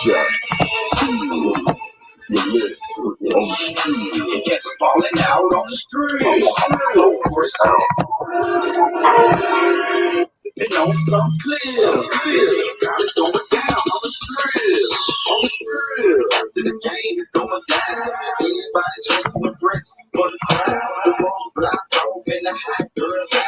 Shots. Your lips on the street. You get to falling out on the street. So fresh and on some clear. Time is going down on the strip. On the strip. The game is going down. Everybody just to impress for the crowd. The walls blocked off and the hot girls out.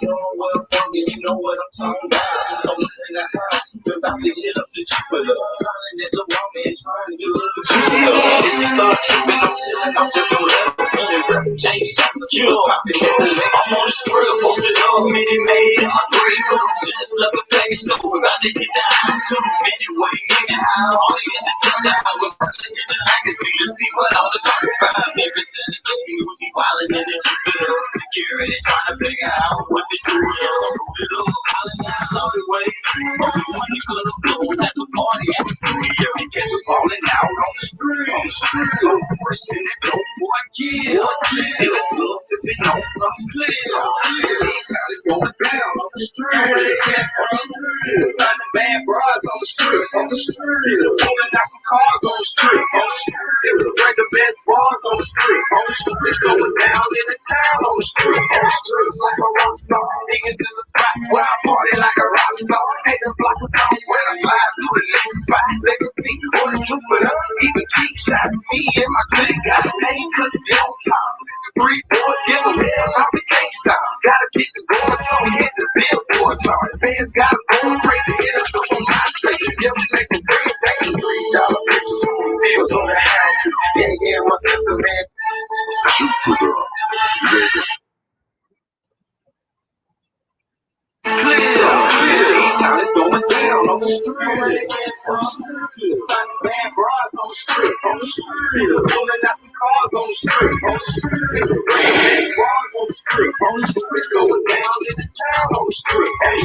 You know where I'm from and you know what I'm talking about. Someone's in the house. We're about to hit up the Jupiter. Calling at the woman trying to get a little juicy. If she start tripping, I'm chilling. I'm just gonna let her be. And rest James shots of juice popping in the leg. I'm on the strip. Posted up, mini made in my green room. Just love a pack of snow. About to hit the house too. Anyway, nigga, how all the in the thunder. I went first in the legacy to see what all the talk about. Every Saturday, we be wildin' in the Jupiter. Security trying to figure out what to do. Yeah, so move it up. Hollin' out, shorty way. Only one you could have blown at the party at the studio. You get us falling out on the street. On the street, so fresh in it, dope boy, yeah. In the club, sipping on something clear. T-Town is going down on the street. On the street. Finding bad bras on the street. On the street. Pulling out the cars on the street. On the street. Bring the best bars on the street. On the street. It's going down in the town on the street. On the street, like a rock star. Niggas in the spot where I party like a rock star. Hate the block of something when I slide through the next spot. Legacy or the Jupiter. Even cheap shots. Me and my clique got a name cause it's on top. 3 boys give a hell how we can't stop. Gotta keep it going till we hit the billboard chart. Fans got a going crazy. Hit us up on MySpace. Yeah, we make them bring that $3 pictures. Deals on the house. Yeah, my sister, man. Jupiter. Clear. T-Town is going down on the street. Finding bad bras on the street. On the street. Pulling out the cars on the street. On the street. Bad bras on the street. On the street. Going down in the town on the street. Hey,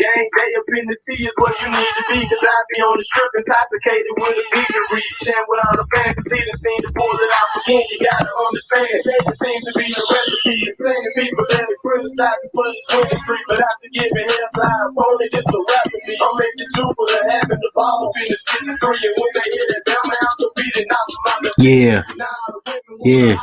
gang day up in the T is what you need to be. Cause I be on the strip intoxicated with a bigger reach. And without a fantasy to seem to pull it out again. You gotta understand. It seems to be the recipe. It's plenty people that criticize us for this winning streak. But after giving hell time, only this a recipe. I'm making Jupiter having the ball up in the 63. And when they hit it down, out the beat and out the mouth. Yeah. Yeah.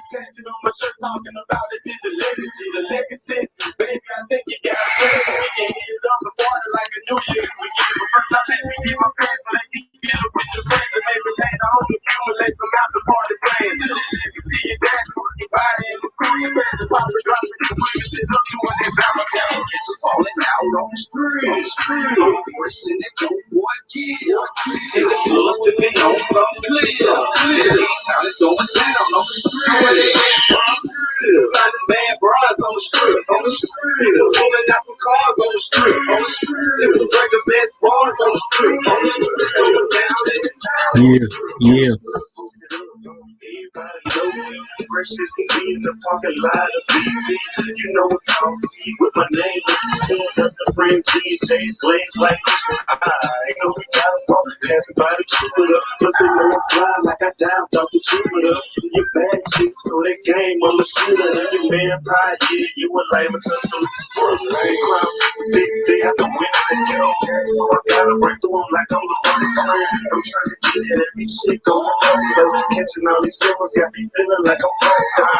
Snatching on my shirt, talking about this is the legacy, the legacy. Baby, I think you got a plan. We can hit it on the water like a New Year's. We give a first, I let me get my friends so they can get up with your friends and maybe paint the home accumulate some out the party plans. To the legacy, you dance, working body in the crew, you pass the pop and dropping the wheels, then up doing that bounce down. It's falling out on the street. So fresh in that dope boy, yeah. In the club, sipping on something clear. T-Town is going down on the street. Finding bad bras on the strip, on the street. Pulling out the cars on the street, on the street. Bring the best bars on the street, on the street. Going down in the town. Yeah. Everybody know me, fresh as can be in the parking lot of BB. You know what I'm talking with my name. That's the friend cheese, change blades like Christian. I know we got a ball, passing by the Jupiter. Cause they know I'm fly like I dived off the Jupiter. See your bad chicks for that game, I'm a shooter. Every man pride, yeah, you a lame and touch the for a lane crowd. They have to win and get on that. So I gotta break through them like I'm the running man. I'm trying to get at every chick going up. Catching all these numbers got me feeling like I'm broke down.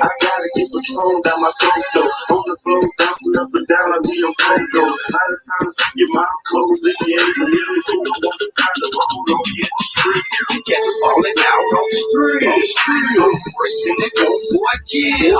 I gotta get Patron down my throat though. On the floor, bouncing up and down like we on Congo. A lot of times your mouth closed if you ain't familiar. So you want the time to roll on you in the street. You can catch us falling out on the street. On the street, so fresh in that dope boy, yeah.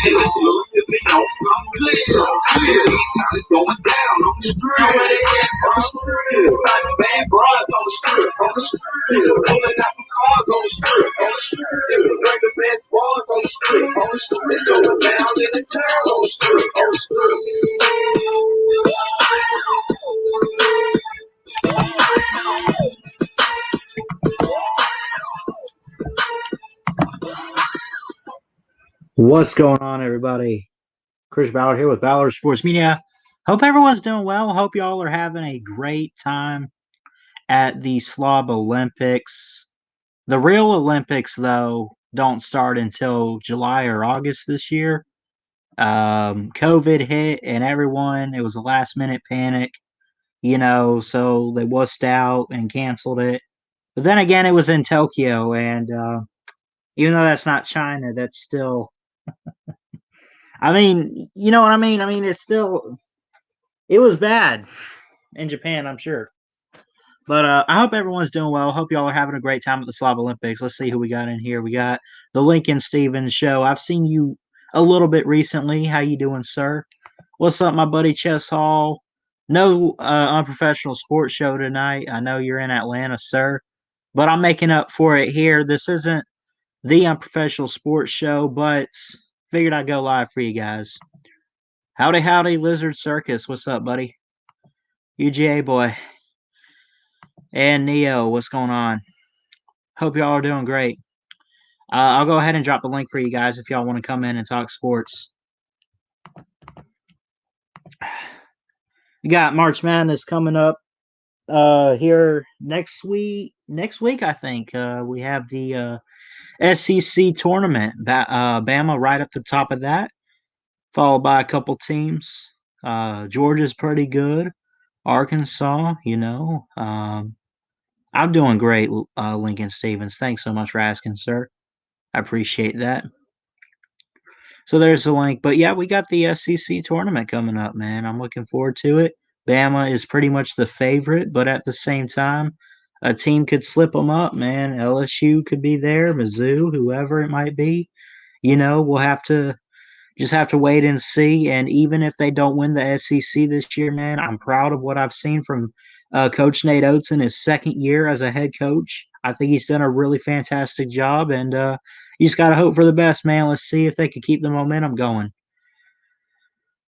In the club, sipping on something clear. T-Town is going down on the street. On the street, finding bad bras on the street. On the street, pulling out the cars on the street. On the street, bring the best bars on the street. On the street, it's going down in the town on the street. On the street. What's going on, everybody? Chris Ballard here with Ballard Sports Media. Hope everyone's doing well. Hope y'all are having a great time at the Slob Olympics. The real Olympics, though, don't start until July or August this year. COVID hit and it was a last minute panic, so they wussed out and canceled it. But then again, it was in Tokyo, and even though that's not China, that's still, I mean, you know what I mean? I mean, it was bad in Japan, I'm sure. But I hope everyone's doing well. Hope y'all are having a great time at the Slav Olympics. Let's see who we got in here. We got the Lincoln Stevens show. I've seen you a little bit recently. How you doing, sir? What's up, my buddy Chess Hall? No unprofessional sports show tonight. I know you're in Atlanta, sir, but I'm making up for it here. This isn't the unprofessional sports show, but figured I'd go live for you guys. Howdy, howdy, Lizard Circus. What's up, buddy? UGA boy. And Neo, what's going on? Hope y'all are doing great. I'll go ahead and drop the link for you guys if y'all want to come in and talk sports. We got March Madness coming up here next week. Next week, I think we have the SEC tournament. Bama right at the top of that, followed by a couple teams. Georgia's pretty good. Arkansas, I'm doing great, Lincoln Stevens. Thanks so much for asking, sir. I appreciate that. So there's the link. But yeah, we got the SEC tournament coming up, man. I'm looking forward to it. Bama is pretty much the favorite, but at the same time, a team could slip them up, man. LSU could be there, Mizzou, whoever it might be. We'll have to wait and see. And even if they don't win the SEC this year, man, I'm proud of what I've seen from Coach Nate Oates in his second year as a head coach. I think he's done a really fantastic job, and you just got to hope for the best, man. Let's see if they can keep the momentum going.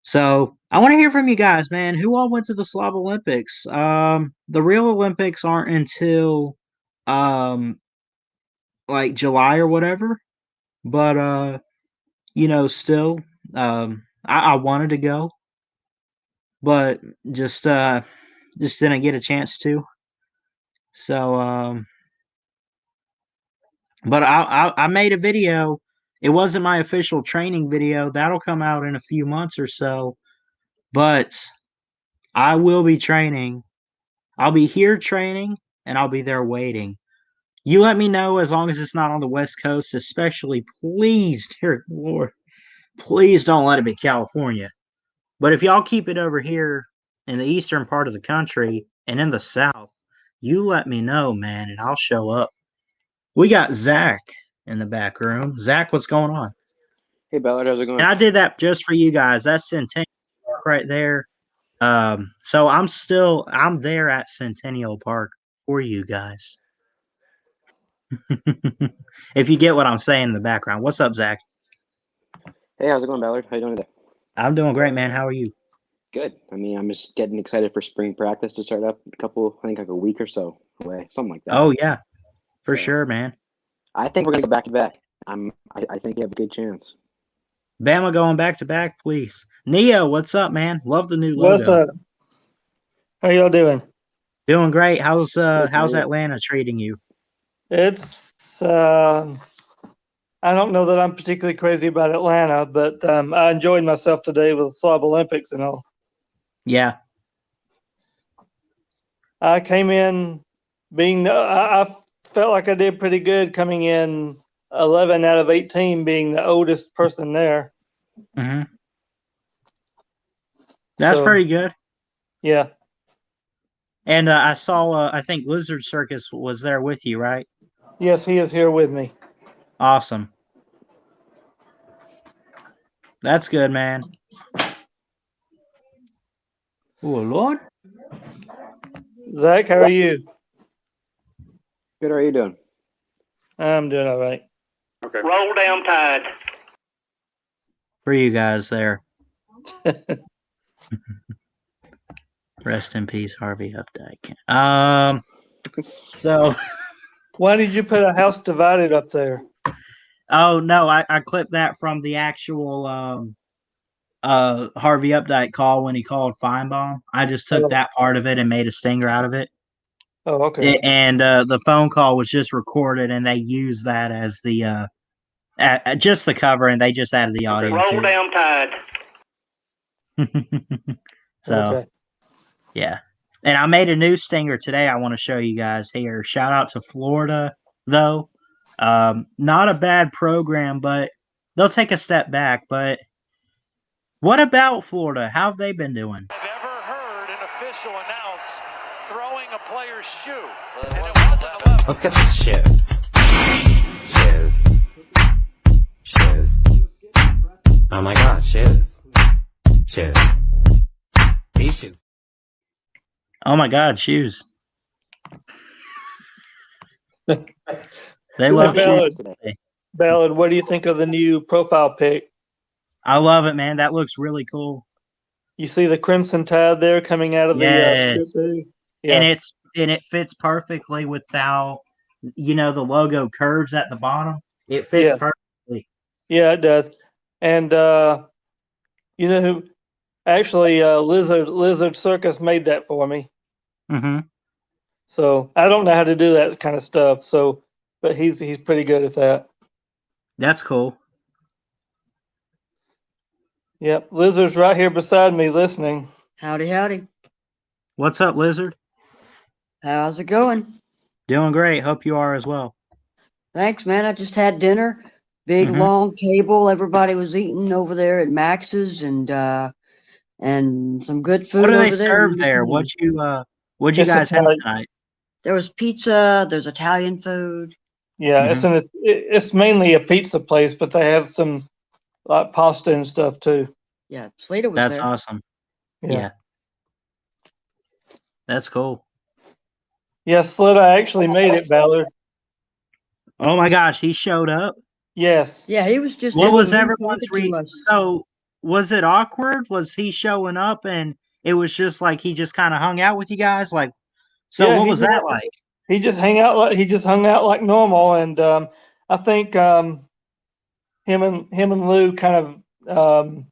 So I want to hear from you guys, man. Who all went to the Slav Olympics? The real Olympics aren't until like July or whatever, but still, I wanted to go, but just didn't get a chance to. So, but I made a video. It wasn't my official training video. That'll come out in a few months or so. But I will be training. I'll be here training, and I'll be there waiting. You let me know as long as it's not on the West Coast, especially, please, dear Lord, please don't let it be California. But if y'all keep it over here in the eastern part of the country and in the South, you let me know, man, and I'll show up. We got Zach in the back room. Zach, what's going on? Hey, Ballard, how's it going? And I did that just for you guys. That's Centennial Park right there. So I'm there at Centennial Park for you guys. If you get what I'm saying in the background. What's up, Zach? Hey, how's it going, Ballard? How you doing today? I'm doing great, man. How are you? Good. I mean, I'm just getting excited for spring practice to start up I think like a week or so away, something like that. Oh yeah, for sure, man. I think we're gonna go back to back. I think you have a good chance. Bama going back to back, please. Neo, what's up, man? Love the new logo. What's up? How y'all doing? Doing great. How's Atlanta treating you? It's I don't know that I'm particularly crazy about Atlanta, but I enjoyed myself today with the Slav Olympics and all. Yeah. I came in I felt like I did pretty good coming in 11 out of 18, being the oldest person there. Mm-hmm. That's pretty good. Yeah. And I saw, I think Lizard Circus was there with you, right? Yes, he is here with me. Awesome. That's good, man. Oh, Lord. Zach, how are you? Good. How are you doing? I'm doing all right. Okay. Roll down tide. For you guys there. Rest in peace, Harvey Updike. So why did you put a house divided up there? Oh no, I clipped that from the actual Harvey Updike call when he called Feinbaum. I just took that part of it and made a stinger out of it. Oh, okay. And the phone call was just recorded, and they used that as the Just the cover, and they just added the audio. Roll down tide. So, Okay. yeah. And I made a new stinger today I want to show you guys here. Shout out to Florida, though. Not a bad program, but they'll take a step back. But what about Florida? How have they been doing? I've ever heard an official announce throwing a player's shoe. And it wasn't a left. Let's get some shoes. Shoes. Oh my god, shoes. Shoes. These shoes. Oh my God, shoes. They love Ballard. shoes. Ballard, what do you think of the new profile pic? I love it, man. That looks really cool. You see the Crimson Tide there coming out of Yes. the And it fits perfectly with how the logo curves at the bottom. It fits Yeah. perfectly. Yeah, it does. And you know who? Actually, Lizard Circus made that for me. Mm-hmm. So I don't know how to do that kind of stuff. So, but he's pretty good at that. That's cool. Yep, Lizard's right here beside me listening. Howdy, howdy. What's up, Lizard? How's it going? Doing great. Hope you are as well. Thanks, man. I just had dinner. Big, Mhm. long table. Everybody was eating over there at Max's and some good food What do over they there. serve there? What'd you It's guys have Italian. tonight? There was pizza. There's Italian food. Yeah, Mhm. it's mainly a pizza place, but they have some like pasta and stuff too. Yeah, Slater was That's there. awesome. Yeah. Yeah. That's cool. Yeah, Slita actually made it, Ballard. Oh my gosh, he showed up. Yes. Yeah, he was just. What in was the room everyone's talking to us. So was it awkward? Was he showing up and it was just like he just kind of hung out with you guys? Like, so Yeah, what he was did. that like? He just hung out like normal, and I think him and Lou kind of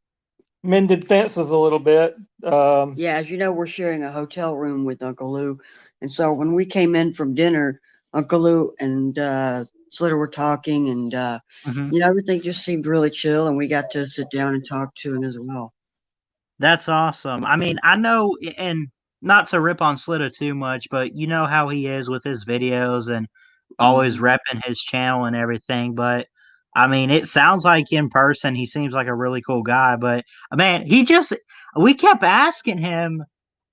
mended fences a little bit. Yeah, as you know, we're sharing a hotel room with Uncle Lou, and so when we came in from dinner, Uncle Lou and Slater were talking, and Mhm. everything just seemed really chill, and we got to sit down and talk to him as well. That's awesome. I mean, I know, and not to rip on Slitta too much, but you know how he is with his videos and always repping his channel and everything. But I mean, it sounds like in person he seems like a really cool guy. But man, we kept asking him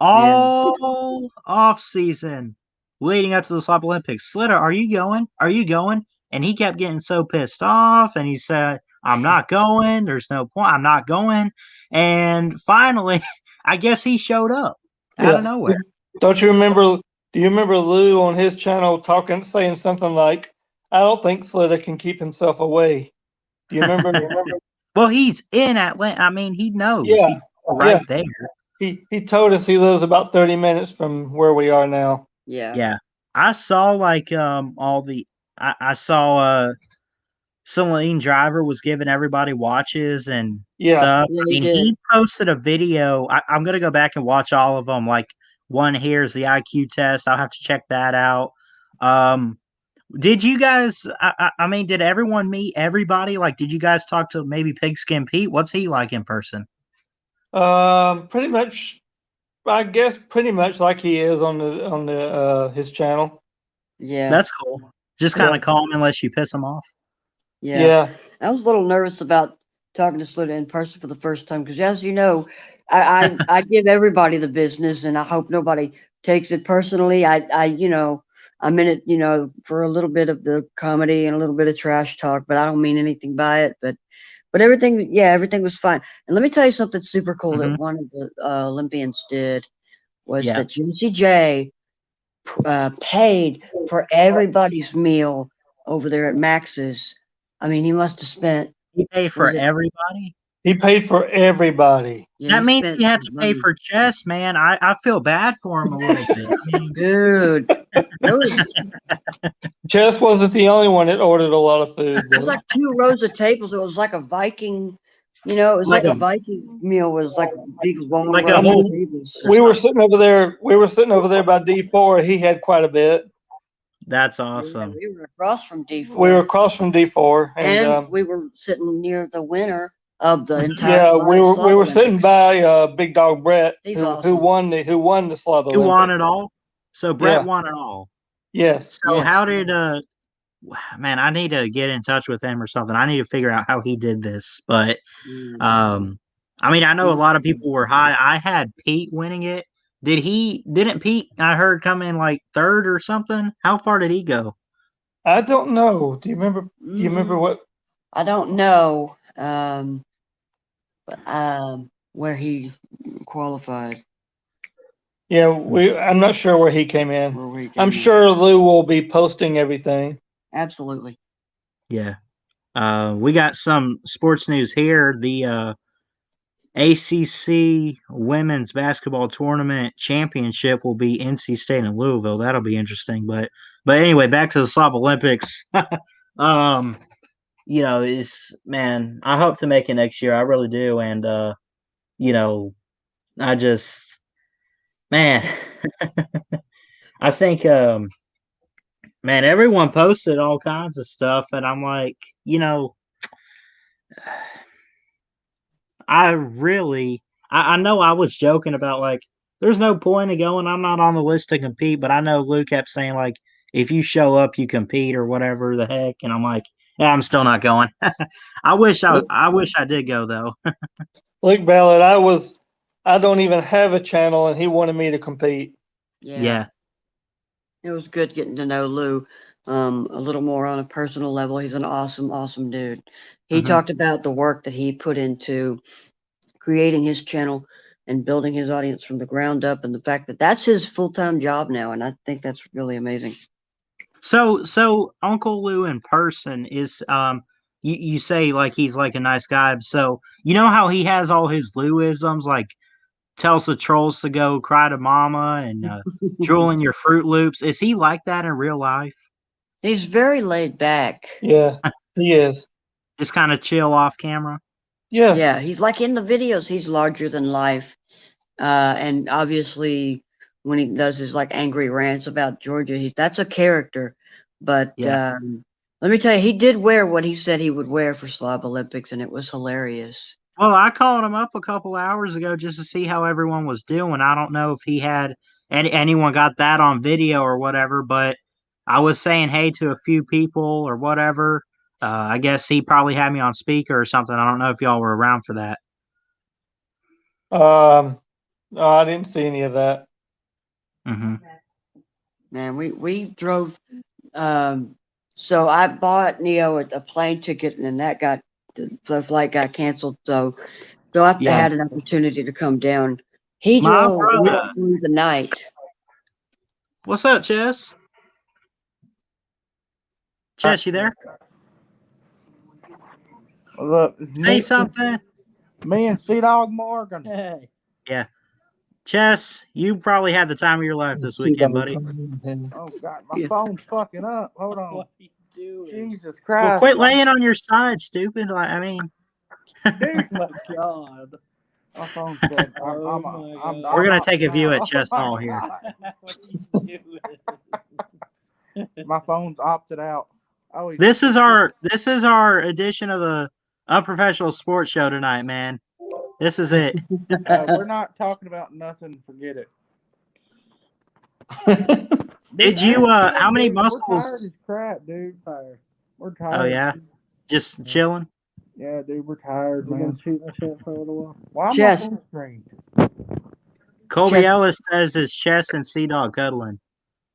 all off season leading up to the Slop Olympics. Slitta, are you going? Are you going? And he kept getting so pissed off, and he said, "I'm not going. There's no point. I'm not going." And finally, I guess he showed up out of nowhere. Don't you remember? Do you remember Lou on his channel saying something like, "I don't think Slita can keep himself away." Do you remember? Well, he's in Atlanta. I mean, he knows. Yeah, He's right there. He told us he lives about 30 minutes from where we are now. Yeah. Yeah. I saw like I saw Celine Driver was giving everybody watches and Yeah. stuff. Yeah, I he mean, he did. posted a video. I'm gonna go back and watch all of them. Like one here is the IQ test. I'll have to check that out. Did you guys? I mean, did everyone meet everybody? Like, did you guys talk to maybe Pigskin Pete? What's he like in person? Pretty much. I guess pretty much like he is on the his channel. Yeah. That's cool. Just kind of calm unless you piss him off. Yeah. I was a little nervous about talking to Slita in person for the first time because, as you know, I give everybody the business, and I hope nobody takes it personally. I'm in it, for a little bit of the comedy and a little bit of trash talk, but I don't mean anything by it. But everything was fine. And let me tell you something super cool that one of the Olympians did was that Jesse J paid for everybody's meal over there at Max's. I mean, he must have spent. He paid for everybody. He paid for everybody. Yeah, That he means spent you have to some pay money. for Chess, man. I feel bad for him a little bit. I mean, Dude, it Chess wasn't the only one that ordered a lot of food. was like 2 rows of tables. It was like a Viking, it was like a Viking meal. It was like big long Like rows a of whole- tables. We were sitting over there by D4. He had quite a bit. That's Yeah, awesome. we were across from D4. We were across from D4, and and we were sitting near the winner of the entire yeah, Slab we were Slab sitting Olympics. by Big Dog Brett, He's who awesome. won the Slab Who won Olympics. it all? So Brett Yeah. won it all. Yes. So Yes. how did man, I need to get in touch with him or something. I need to figure out how he did this. But I mean, I know a lot of people were high. I had Pete winning it. Didn't Pete, I heard, come in like third or something? How far did he go? I don't know. Do you remember? Do you remember what? I don't know where he qualified. Yeah, I'm not sure where he came in. Where he came I'm in. sure Lou will be posting everything. Absolutely. Yeah. We got some sports news here. The ACC Women's Basketball Tournament Championship will be NC State and Louisville. That'll be interesting. But anyway, back to the Slav Olympics. You know, man, I hope to make it next year. I really do. And you know, I just, man, I think man, everyone posted all kinds of stuff, and I'm like, you know, I know I was joking about like, there's no point in going. I'm not on the list to compete, but I know Lou kept saying like, if you show up, you compete or whatever the heck, and I'm like, yeah, I'm still not going. I wish I did go though. Look, Ballard, I don't even have a channel, and he wanted me to compete. Yeah. It was good getting to know Lou a little more on a personal level. He's an awesome, awesome dude. He talked about the work that he put into creating his channel and building his audience from the ground up, and the fact that that's his full-time job now, and I think that's really amazing. So Uncle Lou in person is you say like he's like a nice guy. So you know how he has all his Louisms, like tells the trolls to go cry to mama and drooling your Fruit Loops. Is he like that in real life? He's very laid back. Yeah, he is. Just kind of chill off camera. Yeah. Yeah, he's like in the videos, he's larger than life. And obviously when he does his like angry rants about Georgia, that's a character. But Yeah. let me tell you, he did wear what he said he would wear for Slob Olympics, and it was hilarious. Well, I called him up a couple hours ago just to see how everyone was doing. I don't know if he had anyone got that on video or whatever, but I was saying hey to a few people or whatever. I guess he probably had me on speaker or something. I don't know if y'all were around for that. No, I didn't see any of that. Mm-hmm. Man, we drove. So I bought Neo a plane ticket, and then the flight got canceled. So I had an opportunity to come down. He drove through the night. What's up, Chess? Chess, you there? Look, Say something. Me and Sea Dog Morgan. Hey. Yeah. Chess, you probably had the time of your life this weekend, buddy. Oh God, my phone's fucking up. Hold on. What are you doing? Jesus Christ. Well, quit laying on your side, stupid. Like, I mean, Oh my God. My phone's dead. We're gonna take a view at Chess Hall here. What are you doing? My phone's opted out. Oh, This is our edition of the Unprofessional Sports Show tonight, man. This is it. We're not talking about nothing. Forget it. Did you? How many We're tired muscles? as crap, dude. We're tired. Oh yeah, just chilling. Yeah, dude, we're tired, We're man. gonna shoot that shit for a little while. Why am I Chess. full screen? Colby Chess. Ellis says it's Chess and Sea Dog cuddling.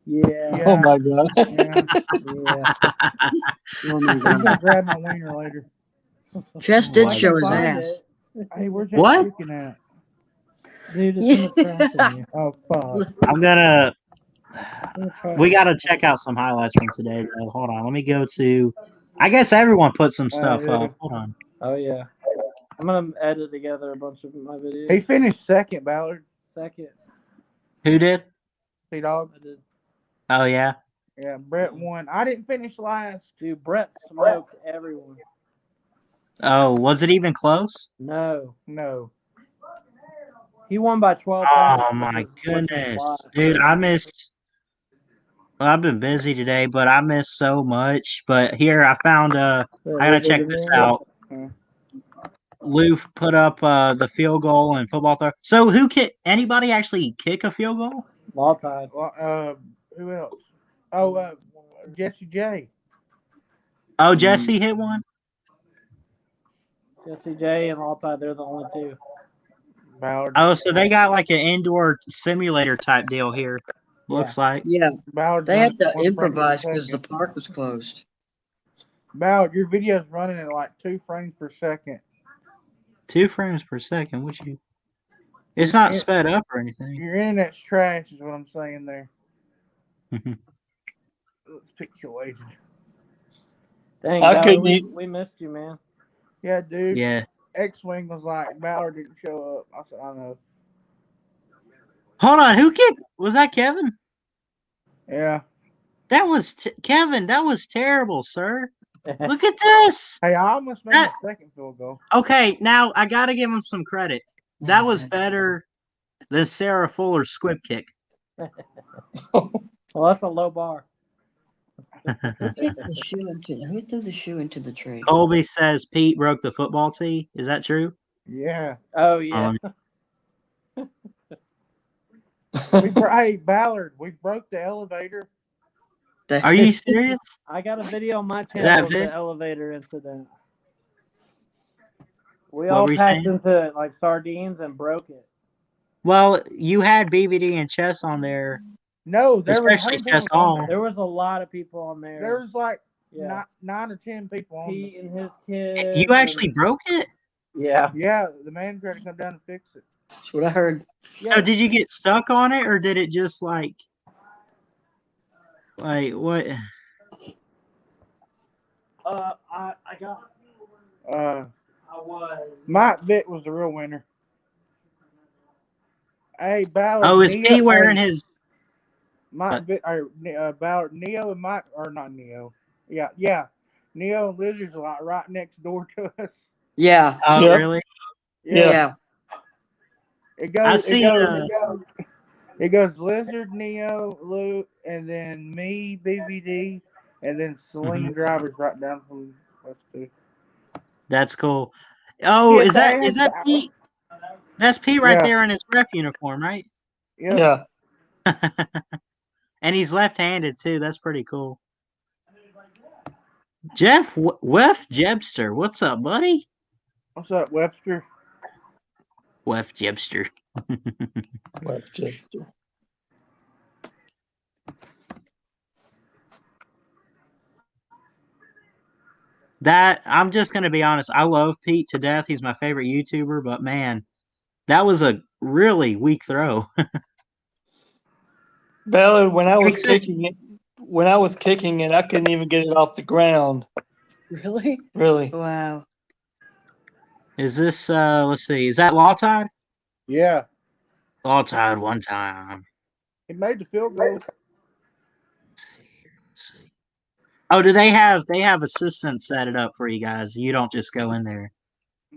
Yeah. Oh my God. Yeah. Yeah. Oh my I'm God. gonna grab my wiener later. Chess did Oh, show his Find ass. it. Hey, where's that What? chicken at? Dude, it's in the trash in here. Oh fuck. I'm gonna. In the trash. We gotta check out some highlights from today. Though. Hold on, let me go to. I guess everyone put some stuff yeah. up. Hold on. Oh yeah. I'm gonna edit together a bunch of my videos. He finished second, Ballard. Second. Who did? See, dog. I did. Oh yeah. Yeah, Brett won. I didn't finish last. Dude, Brett smoked everyone. Oh, was it even close? No. No. He won by 12 Oh points. my Which was goodness, fly. dude! I missed. Well, I've been busy today, but I missed so much. But here, I found I gotta check this out. Lou put up the field goal and football throw. So anybody actually kick a field goal? All time. Well, who else? Oh, Jesse J. Oh, Jesse hit one? Jesse J and all time, they're the only two. Ballard. Oh, so they got like an indoor simulator type deal here. Looks like. Yeah, Ballard. they had to improvise because the park was closed. Ballard, your video's running at like 2 frames per second. 2 frames per second. It's not sped up or anything. Your internet's trash, is what I'm saying there. It's pixelated. Dang, I Ballard, couldn't we missed you, man. Yeah, dude. Yeah. X-Wing was like, Ballard didn't show up. I said, I know. Hold on, who kicked? Was that Kevin? Yeah. That was Kevin. That was terrible, sir. Look at this. Hey, I almost made a second field goal. Okay, now I got to give him some credit. That was better than Sarah Fuller's squib kick. Well, that's a low bar. Who threw the shoe into the tree? Colby says Pete broke the football tee. Is that true? Yeah. Oh, yeah. Hey, Ballard, we broke the elevator. Are you serious? I got a video on my that channel of Vic? the elevator incident. We What all were you packed saying? into it like sardines and broke it. Well, you had BVD and Chess on there. No, there especially was Chess Hall. There was a lot of people on there. There was like Yeah. 9 or 10 people on Pete there. and his kids. You actually broke it? Yeah. Yeah, the manager had to come down and fix it. That's what I heard. Yeah. So did you get stuck on it, or did it just like what? I got. I was. Mike Vick was the real winner. Hey, Ballard. Oh, is Pete wearing his? Mike Vick, Ballard, Neo and Mike, or not Neo? Yeah. Neo and Lizard's like right next door to us. Yeah. Oh, Yep. really? Yeah. It goes. I see. It goes Lizard, Neo, Luke, and then me, BVD, and then Celine Driver's right down from us two. That's cool. Oh, Yeah, is that Pete? That's Pete right Yeah. there in his ref uniform, right? Yeah. And he's left-handed too. That's pretty cool. Jeff Jebster, what's up, buddy? What's up, Webster? Wef Jebster. That I'm just gonna be honest. I love Pete to death. He's my favorite YouTuber, but man, that was a really weak throw. Ballard, when I was kicking it, I couldn't even get it off the ground. Really? Really? Wow. Is this let's see, is that Law Tide? Yeah. Law Tide one time. He made the field goal. Let's see. Oh, do they have assistants set it up for you guys? You don't just go in there.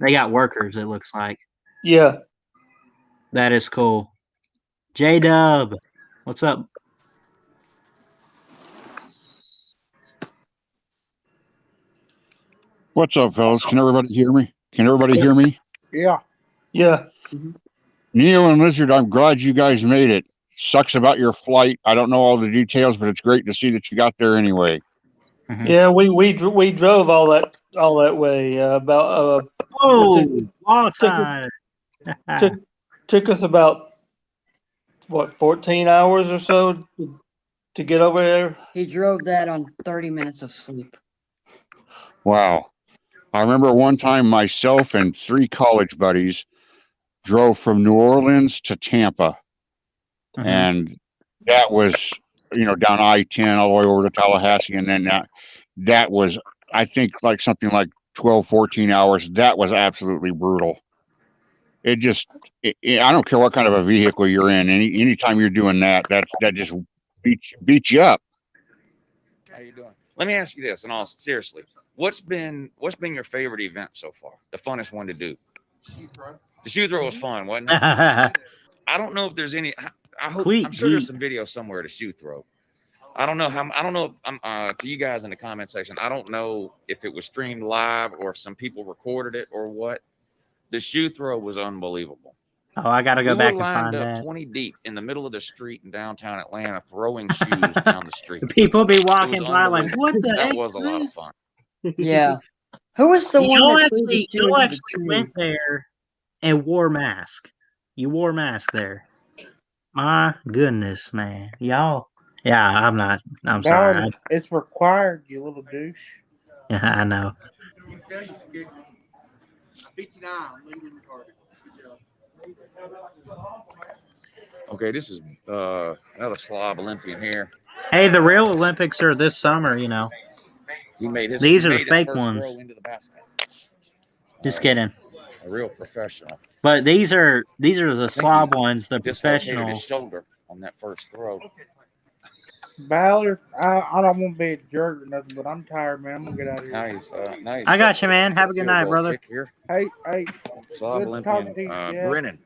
They got workers, it looks like. Yeah. That is cool. J-Dub, what's up? What's up, fellas? Can everybody hear me? Hear me? Yeah. Yeah. Neo and Lizard, I'm glad you guys made it. Sucks about your flight. I don't know all the details, but it's great to see that you got there anyway. Yeah, we drove all that way about Law Tide. took us about 14 hours or so to get over there. He drove that on 30 minutes of sleep. Wow. I remember one time myself and 3 college buddies drove from New Orleans to Tampa. And that was, down I-10 all the way over to Tallahassee. And then that was, I think, like something like 12, 14 hours. That was absolutely brutal. I don't care what kind of a vehicle you're in. Anytime you're doing that just beats you up. How you doing? Let me ask you this, and all seriously, what's been your favorite event so far? The funnest one to do? The shoe throw was fun, wasn't it? I don't know if there's any. I'm sure there's some video somewhere to shoe throw. I don't know how. I don't know if to you guys in the comment section. I don't know if it was streamed live or if some people recorded it or what. The shoe throw was unbelievable. Oh, I got to go We back were and lined find up that. 20 deep in the middle of the street in downtown Atlanta, throwing shoes down the street. People be It walking was by like, unbelievable. what the That heck was a is lot of this? fun. Yeah. Who was the one Y'all that threw the actually, shoe y'all into the actually tree? went there and wore mask. You wore mask there. My goodness, man. Y'all. Yeah, I'm not. I'm sorry. Ballard, it's required, you little douche. I know. 59, lingering retarded. Okay, this is another slob Olympian here. Hey, the real Olympics are this summer, you know. He made his. These he are made the his fake first ones. throw into the basket. Just kidding. A real professional. But these are the slob ones, the Dislocated his professional. shoulder on that first throw. Ballard, I don't want to be a jerk or nothing, but I'm tired, man. I'm gonna get out of here. Nice. I got you, man. Have a good night, brother. Here. Hey, Slob good talking to Olympian you, Jeff. Brennan.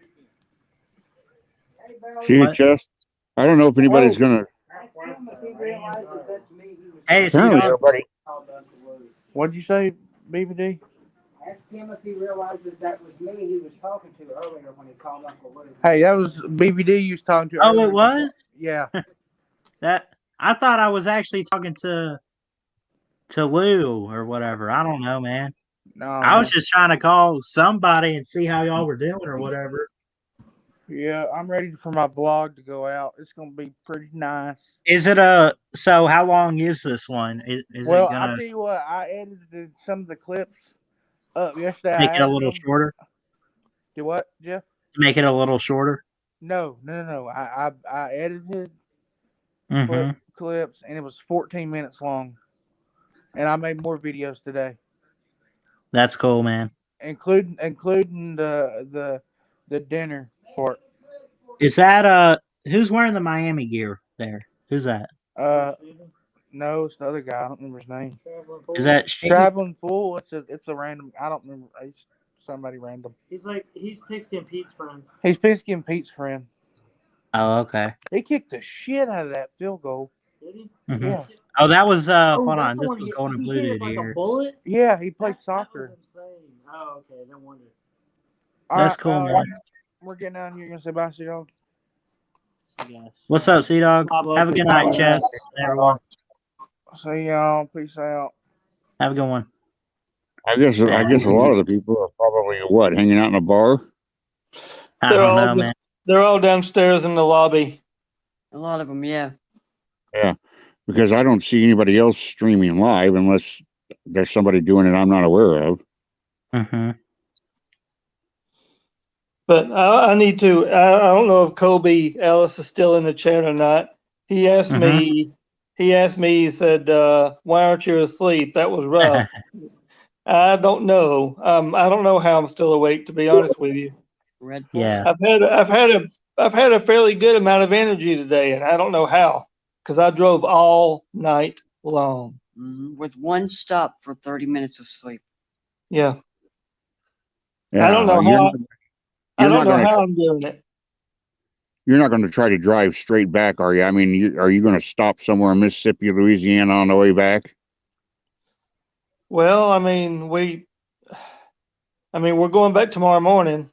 See you, What? Chess. I don't know if anybody's gonna. Hey, Apparently, C-Dog. everybody. What'd you say, BVD? Ask him if he realizes that was me he was talking to earlier when he called Uncle Lou. Hey, that was BVD you was talking to Oh, earlier. it was? Yeah. That I thought I was actually talking to Lou or whatever. I don't know, man. No. I was just trying to call somebody and see how y'all were doing or whatever. Yeah, I'm ready for my blog to go out. It's gonna be pretty nice. Is it so how long is this one? Is Well, it gonna I'll tell you what, I edited some of the clips up yesterday. make I it a added little them. shorter? Do what, Jeff? Make it a little shorter? No. I edited Mm-hmm. clips, and it was 14 minutes long. And I made more videos today, That's cool, man. including the dinner part. Is that who's wearing the Miami gear there? Who's that? No, it's the other guy. I don't remember his name. Is that Shady? Traveling Fool? It's a random. I don't remember. It's somebody random. He's Pixie and Pete's friend. He's Pixie and Pete's friend. Oh, okay. He kicked the shit out of that field goal. Did he? Mm-hmm. Yeah. Oh, that was hold that's on. the This one was he Golden Blue hit Dude it like here. a bullet. Yeah, he played soccer. That was insane. Oh, okay. No wonder. All That's right, cool, man. we're getting out here. You're gonna say bye, dog. Yes. What's up, C-Dog? Have a good night, Chess. Everyone. See y'all. Peace out. Have a good one. I guess a lot of the people are probably what, hanging out in a bar. I don't know, man. They're all downstairs in the lobby. A lot of them, yeah. Yeah, because I don't see anybody else streaming live unless there's somebody doing it I'm not aware of. Mm-hmm. But I need to. I don't know if Kobe Ellis is still in the chat or not. He asked me. He asked me. He said, "Why aren't you asleep? That was rough." I don't know. I don't know how I'm still awake, to be honest with you. Yeah. I've had a fairly good amount of energy today, and I don't know how, because I drove all night long. With one stop for 30 minutes of sleep. Yeah. Yeah, I don't know how. I don't know how I'm doing it. You're not going to try to drive straight back, are you? I mean, are you going to stop somewhere in Mississippi, Louisiana on the way back? Well, I mean, we're going back tomorrow morning.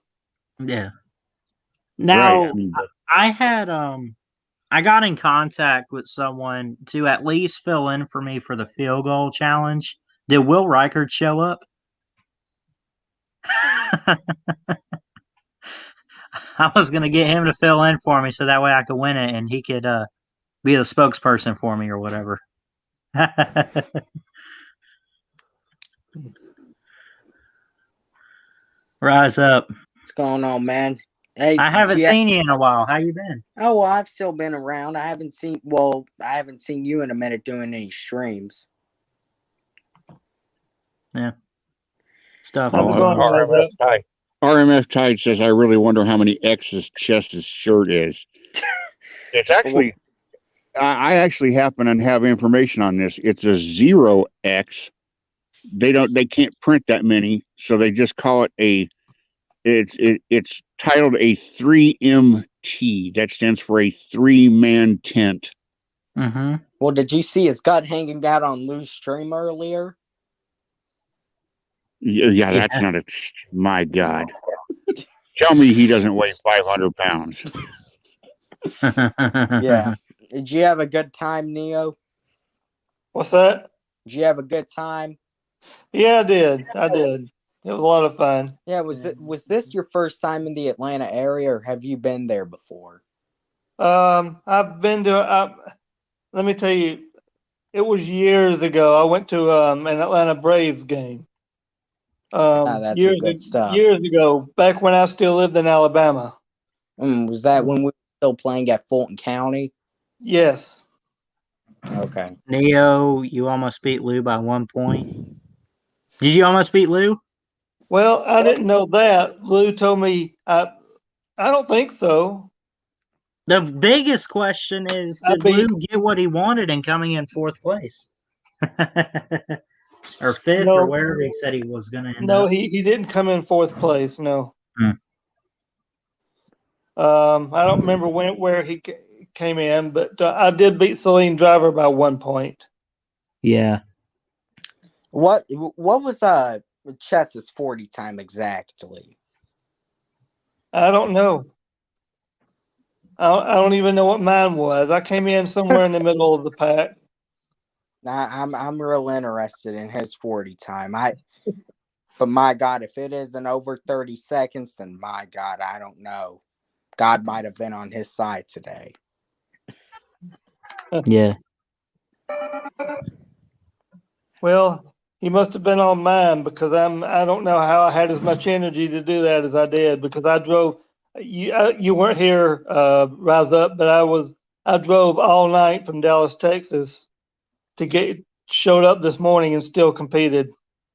Yeah. Now, Right. I had I got in contact with someone to at least fill in for me for the field goal challenge. Did Will Reichert show up? I was gonna get him to fill in for me so that way I could win it and he could be the spokesperson for me or whatever. Rise up. What's going on, man? Hey, I haven't seen you in a while. How you been? Oh, well, I've still been around. I haven't seen you in a minute doing any streams. Yeah. Stuff. RMF Tide says, I really wonder how many X's Chess's shirt is. It's actually, I actually happen to have information on this. It's a 0X. They can't print that many, so they just call it it's titled a 3MT. That stands for a 3-man tent. Mm-hmm. Well, did you see his gut hanging out on Lou's stream earlier? Yeah, that's not a. My God. Tell me he doesn't weigh 500 pounds. Yeah. Did you have a good time, Neo? What's that? Did you have a good time? Yeah, I did. It was a lot of fun. Yeah, was this your first time in the Atlanta area, or have you been there before? I've been to. Let me tell you, it was years ago. I went to an Atlanta Braves game. That's Years good stuff. years ago, back when I still lived in Alabama. Was that when we were still playing at Fulton County? Yes. Okay. Neo, you almost beat Lou by 1 point. Did you almost beat Lou? Well, I didn't know that. Lou told me. I don't think so. The biggest question is, did Lou get what he wanted in coming in 4th place? Or 5th, or wherever he said he was going to end up? No, he didn't come in 4th place, no. Hmm. I don't remember where he came in, but I did beat Celine Driver by 1 point. Yeah. What was Chess's 40 time exactly? I don't know. I don't even know what mine was. I came in somewhere in the middle of the pack. I'm real interested in his 40 time. But my God, if it isn't over 30 seconds, then my God, I don't know. God might have been on his side today. Yeah. Well, he must have been on mine because I don't know how I had as much energy to do that as I did because I drove. You weren't here, Rise Up, but I drove all night from Dallas, Texas, to showed up this morning and still competed.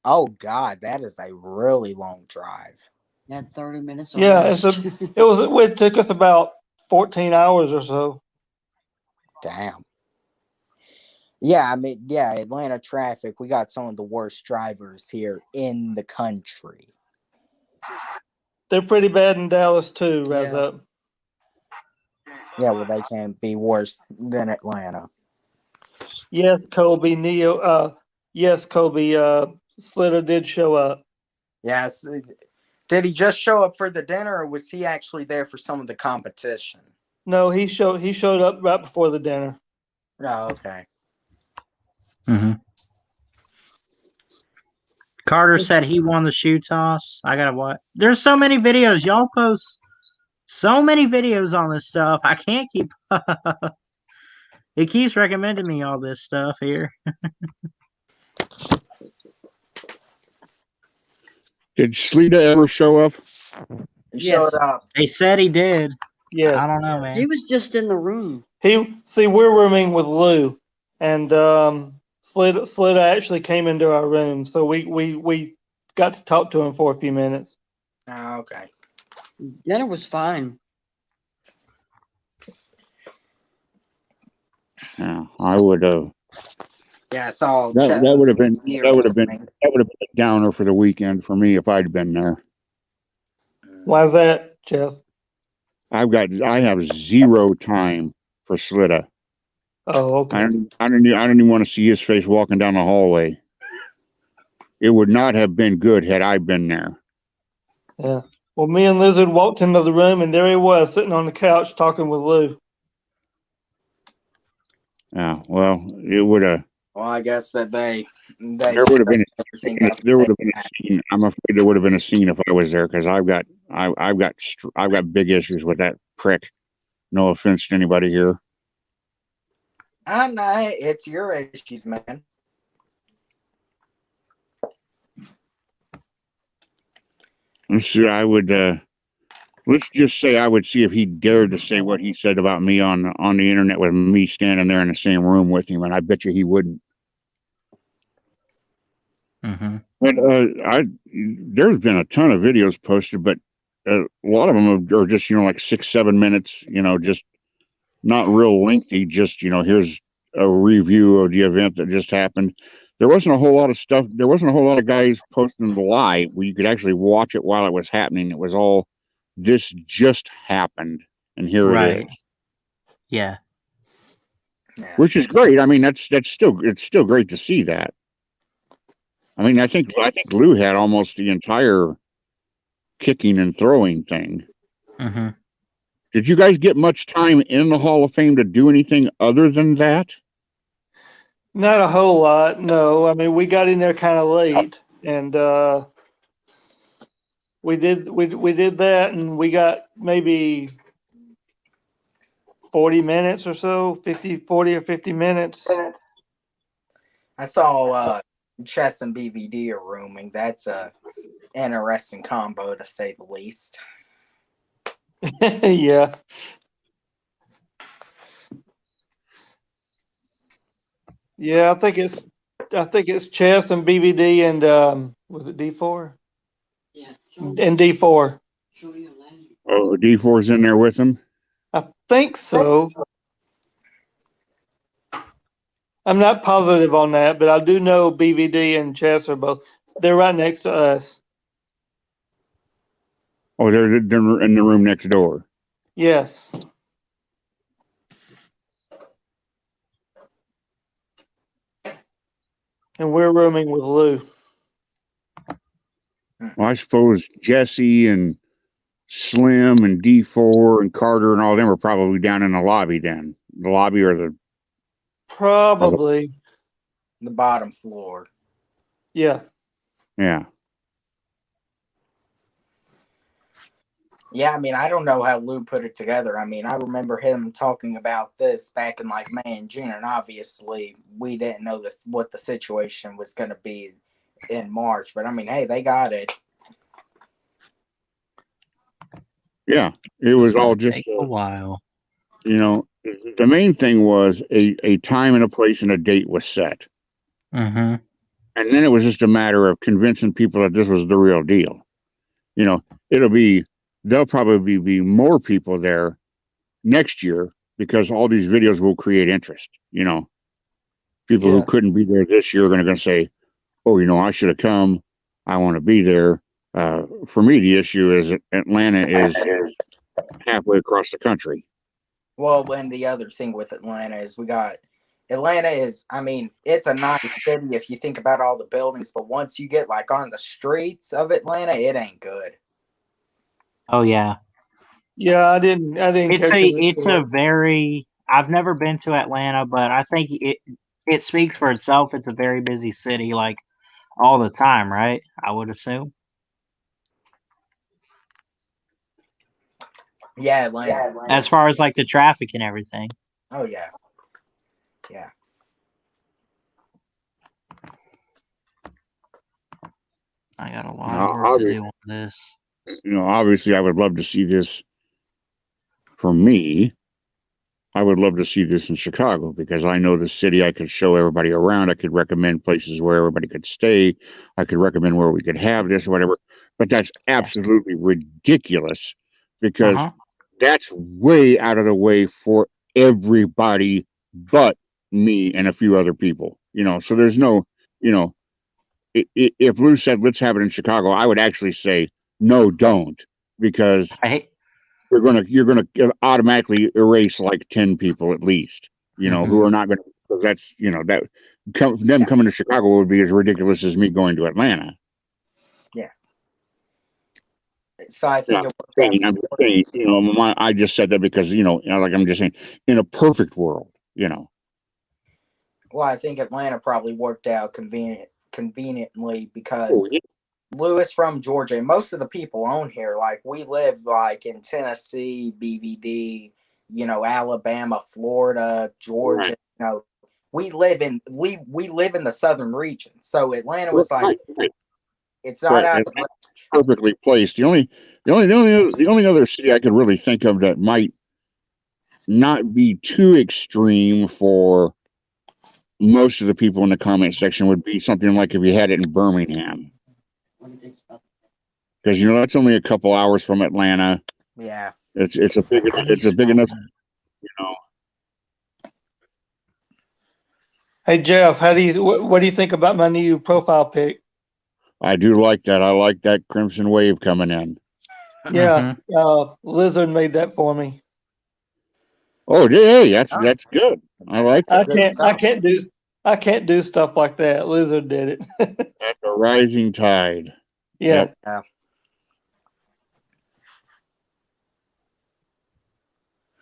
Oh God, that is a really long drive. Yeah, 30 minutes. Yeah, it took us about 14 hours or so. Damn. Yeah, I mean, yeah, Atlanta traffic. We got some of the worst drivers here in the country. They're pretty bad in Dallas too, Rise Up. Yeah, well, they can't be worse than Atlanta. Yes, Colby, Neo. Yes, Colby. Slitter did show up. Yes. Did he just show up for the dinner, or was he actually there for some of the competition? No, he showed up right before the dinner. Oh, okay. Mm-hmm. Carter said he won the shoe toss. I gotta watch. There's so many videos. Y'all post so many videos on this stuff. I can't keep up. It keeps recommending me all this stuff here. Did Sleeta ever show up? He showed up. They said he did. Yeah. I don't know, man. He was just in the room. We're rooming with Lou, and Slida actually came into our room, so we got to talk to him for a few minutes. Oh, okay. Dinner was fine. Yeah, I would have. Yeah, I saw that would have been a downer for the weekend for me if I'd been there. Why is that, Jeff? I have 0 time for Slida. Oh, okay. I don't even want to see his face walking down the hallway. It would not have been good had I been there. Yeah. Well, me and Lizard walked into the room, and there he was sitting on the couch talking with Lou. Yeah. Well, it would have. Well, I guess that there would have been a scene. I'm afraid there would have been a scene if I was there because I've got big issues with that prick. No offense to anybody here. I'm not. It's your issues, man. So I would. Let's just say I would see if he dared to say what he said about me on the internet with me standing there in the same room with him, and I bet you he wouldn't. Mm-hmm. But there's been a ton of videos posted, but a lot of them are just like 6-7 minutes. Just not real lengthy. Just here's a review of the event that just happened. There wasn't a whole lot of stuff. There wasn't a whole lot of guys posting live where you could actually watch it while it was happening. It was all, this just happened, and here it is. Yeah. Yeah. which is great. I mean, it's still great to see that. I mean, I think Lou had almost the entire kicking and throwing thing. Mm-hmm. Did you guys get much time in the Hall of Fame to do anything other than that? Not a whole lot, no. I mean, we got in there kind of late, and we did that, and we got maybe 40 minutes or so, 40 or 50 minutes. I saw Chess and BVD are rooming. That's a interesting combo to say the least. Yeah. Yeah, I think it's Chess and BVD and was it D4? Yeah. And D4. Oh, D4's in there with him? I think so. I'm not positive on that, but I do know BVD and Chess are they're right next to us. Oh, they're in the room next door. Yes. And we're rooming with Lou. Well, I suppose Jesse and Slim and D4 and Carter and all of them are probably down in the lobby then. The lobby or the... Probably. The bottom floor. Yeah. Yeah. Yeah, I mean, I don't know how Lou put it together. I mean, I remember him talking about this back in like May and June, and obviously we didn't know what the situation was going to be in March. But I mean, hey, they got it. Yeah, it was all just take a while. You know, the main thing was a time and a place and a date was set. Mm-hmm. And then it was just a matter of convincing people that this was the real deal. You know, there'll probably be more people there next year because all these videos will create interest. You know, people who couldn't be there this year are going to say, oh, you know, I should have come. I want to be there. For me, the issue is Atlanta is halfway across the country. Well, and the other thing with Atlanta is Atlanta is, I mean, it's a nice city if you think about all the buildings, but once you get like on the streets of Atlanta, it ain't good. Oh yeah. Yeah, I didn't It's a very, I've never been to Atlanta, but I think it speaks for itself. It's a very busy city, like all the time, right? I would assume. Yeah, Atlanta. As far as like the traffic and everything. Oh yeah. Yeah. I got a lot of work to do on this. You know, obviously, I would love to see this. For me, I would love to see this in Chicago because I know the city. I could show everybody around. I could recommend places where everybody could stay. I could recommend where we could have this or whatever. But that's absolutely ridiculous because that's way out of the way for everybody but me and a few other people. You know, so there's no, you know, if Lou said, let's have it in Chicago, I would actually say, no, don't, because you're going to automatically erase like 10 people at least, you know, who are not going to, because that's, you know, them coming to Chicago would be as ridiculous as me going to Atlanta. Yeah. So I think I'm just saying, you know, I just said that because, you know, like I'm just saying, in a perfect world, you know. Well, I think Atlanta probably worked out conveniently because Lou is from Georgia. And most of the people on here, like we live like in Tennessee, BVD, you know, Alabama, Florida, Georgia. You know, we live in the southern region. So Atlanta was like, it's not out of perfectly placed. The only other city I could really think of that might not be too extreme for most of the people in the comment section would be something like if you had it in Birmingham. Because, you know, that's only a couple hours from Atlanta. Yeah. It's a big enough, you know. Hey Jeff, what do you think about my new profile pic? I do like that. I like that Crimson Wave coming in. Yeah, Lizard made that for me. Oh, hey, that's good. I like I that. Good stuff. can't do stuff like that. Lizard did it. At the rising tide. Yeah. Yep. Yeah.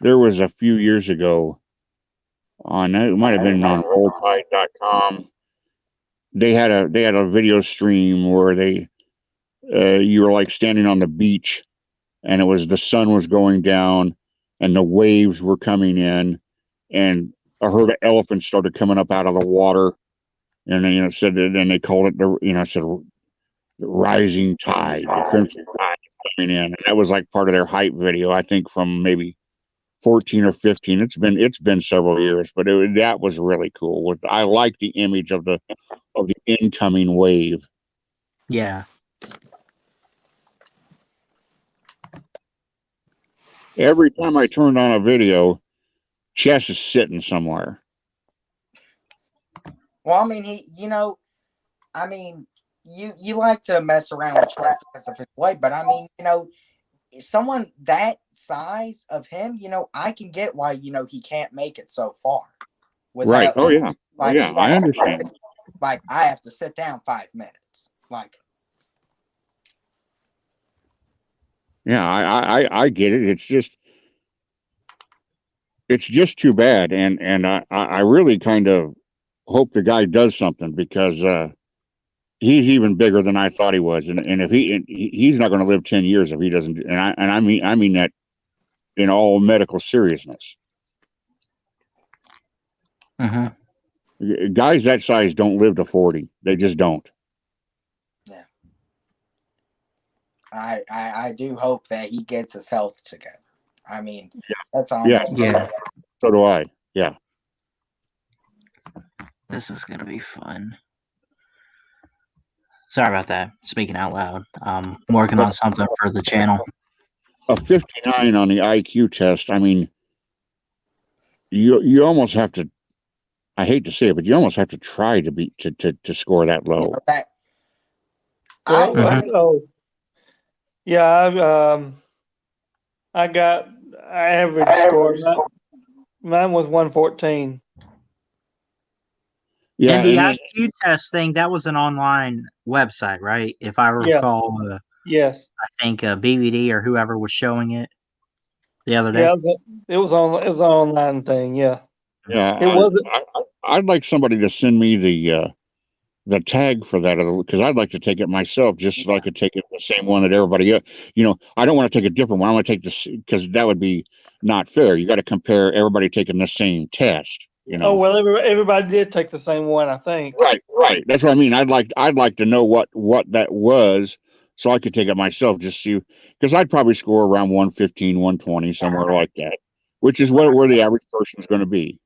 There was a few years ago on it might have been on rolltide.com. They had a video stream where you were like standing on the beach, and it was the sun was going down and the waves were coming in, and a herd of elephants started coming up out of the water, and then said that, and they called it the rising tide, the crimson tide coming in, and that was like part of their hype video. I think from maybe 14 or 15. It's been several years, but that was really cool. I like the image of the incoming wave. Yeah. Every time I turned on a video, Chess is sitting somewhere. Well, I mean, you like to mess around with Chess because of his weight, but I mean, someone that size of him, I can get why, he can't make it so far. Right. Oh yeah. Like, I understand. Like, I have to sit down 5 minutes. Like, yeah, I get it. It's just too bad, and I really kind of hope the guy does something, because he's even bigger than I thought he was, and if he's not going to live 10 years if he doesn't. And I mean that in all medical seriousness. Mm-hmm. Guys that size don't live to 40. They just don't. Yeah. I do hope that he gets his health together. I mean, that's all. Yeah. So do I. Yeah. This is gonna be fun. Sorry about that. Speaking out loud. I'm working on something for the channel. A 59 on the IQ test. I mean, you almost have to. I hate to say it, but you almost have to try to score that low. I got average score. Mine was 114. Yeah, and the IQ test thing, that was an online website, right? If I recall. Yes. I think BVD or whoever was showing it the other day. Yeah, it was an online thing. Yeah. Yeah. It wasn't. I'd like somebody to send me the tag for that, because I'd like to take it myself, just so I could take it the same one that everybody else. I don't want to take a different one. I want to take this, because that would be not fair. You got to compare everybody taking the same test. Oh well, everybody did take the same one, I think. Right. That's what I mean. I'd like to know what that was, so I could take it myself, just see, because I'd probably score around 115, 120, somewhere like that, which is where the average person is going to be.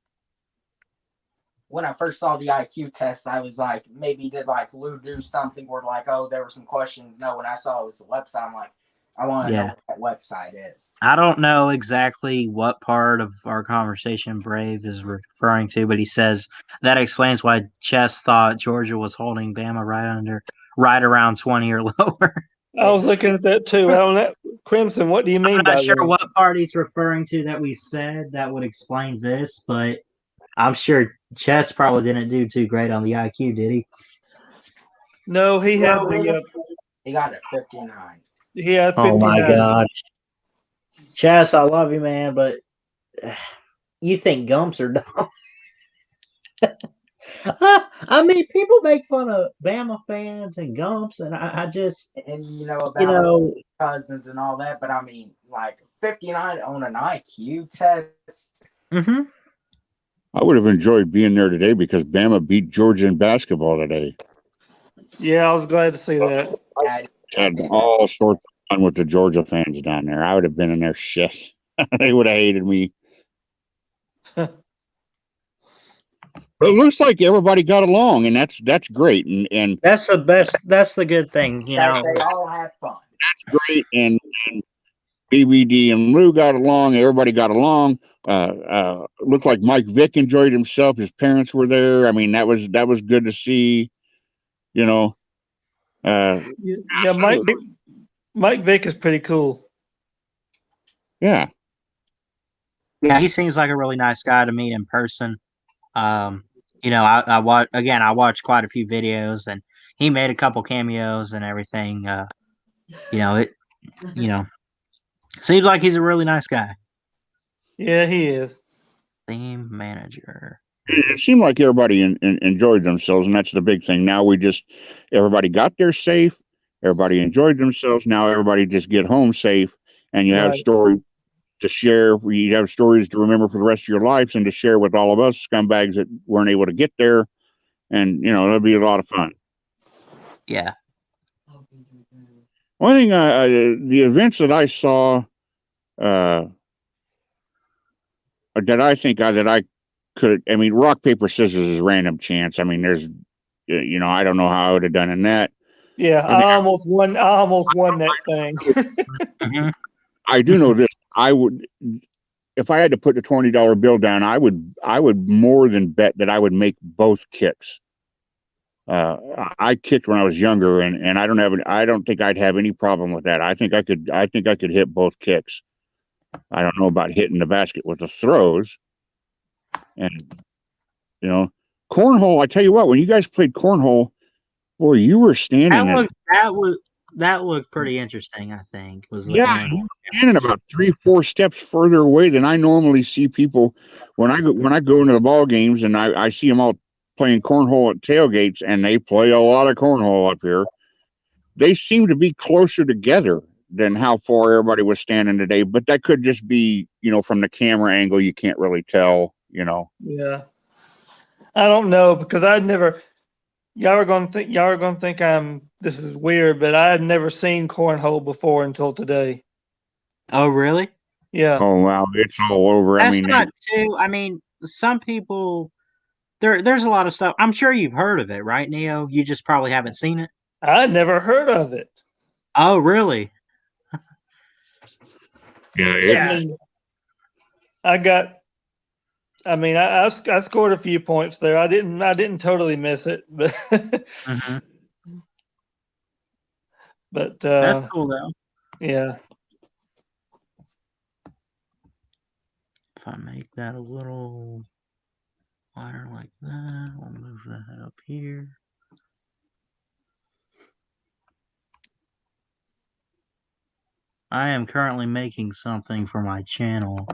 When I first saw the IQ test, I was like, maybe did like Lou do something where like, oh, there were some questions. No, when I saw it was a website, I'm like, I want to know what that website is. I don't know exactly what part of our conversation Brave is referring to, but he says that explains why Chess thought Georgia was holding Bama right around 20 or lower. I was looking at that too. Crimson, what do you mean by that? I'm not sure what part he's referring to that we said that would explain this, but I'm sure Chess probably didn't do too great on the IQ, did he? No, he had he got a 59. He had 59. Oh my gosh. Chess, I love you, man, but you think Gumps are dumb. I mean, people make fun of Bama fans and Gumps, and I just... And about cousins and all that, but I mean, like, 59 on an IQ test. Mm-hmm. I would have enjoyed being there today, because Bama beat Georgia in basketball today. Yeah, I was glad to see that. Had all sorts of fun with the Georgia fans down there. I would have been in their shit. They would have hated me. But it looks like everybody got along, and that's great. And that's the best. That's the good thing, They all had fun. That's great. And BBD and Lou got along. Everybody got along. Looked like Mike Vick enjoyed himself. His parents were there. I mean, that was good to see. Mike Vick is pretty cool. Yeah. Yeah, he seems like a really nice guy to meet in person. I watched quite a few videos, and he made a couple cameos and everything. It seems like he's a really nice guy. Yeah, he is. Team manager. It seemed like everybody enjoyed themselves, and that's the big thing. Now everybody got there safe. Everybody enjoyed themselves. Now everybody just get home safe, and you have stories to share. You have stories to remember for the rest of your lives, and to share with all of us scumbags that weren't able to get there. And it'll be a lot of fun. Yeah. One thing, the events that I saw, that I think that I could. I mean, rock paper scissors is random chance. I mean, there's, I don't know how I would have done in that. Yeah, I almost won that thing. I do know this. I would, if I had to put the $20 bill down, I would more than bet that I would make both kicks. I kicked when I was younger, and I don't think I'd have any problem with that. I think I could hit both kicks. I don't know about hitting the basket with the throws. And cornhole, I tell you what, when you guys played cornhole, boy, you were standing that looked pretty interesting, I think. You were standing about 3-4 steps further away than I normally see people when I go into the ball games, and I see them all playing cornhole at tailgates, and they play a lot of cornhole up here. They seem to be closer together than how far everybody was standing today, but that could just be, from the camera angle, you can't really tell, Yeah. I don't know, because y'all are gonna think this is weird, but I had never seen cornhole before until today. Oh, really? Yeah. Oh wow, it's all over. I mean, some people there's a lot of stuff. I'm sure you've heard of it, right, Neo? You just probably haven't seen it. I never heard of it. Oh, really? Yeah. I scored a few points there. I didn't totally miss it, but but that's cool though. Yeah. If I make that a little wider like that, I'll move that up here. I am currently making something for my channel,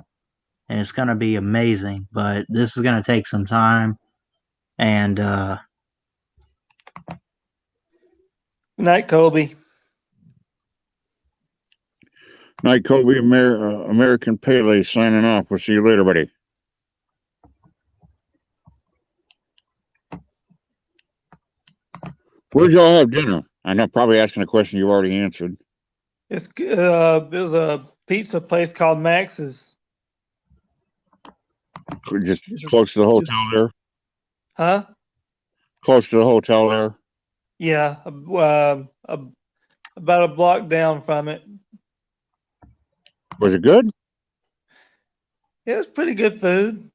and it's going to be amazing, but this is going to take some time. And night, Kobe. Night, Kobe. American Pele signing off. We'll see you later, buddy. Where'd y'all have dinner? I know, probably asking a question you already answered. It was a pizza place called Max's. Just close to the hotel there? Huh? Close to the hotel there? Yeah, about a block down from it. Was it good? It was pretty good food.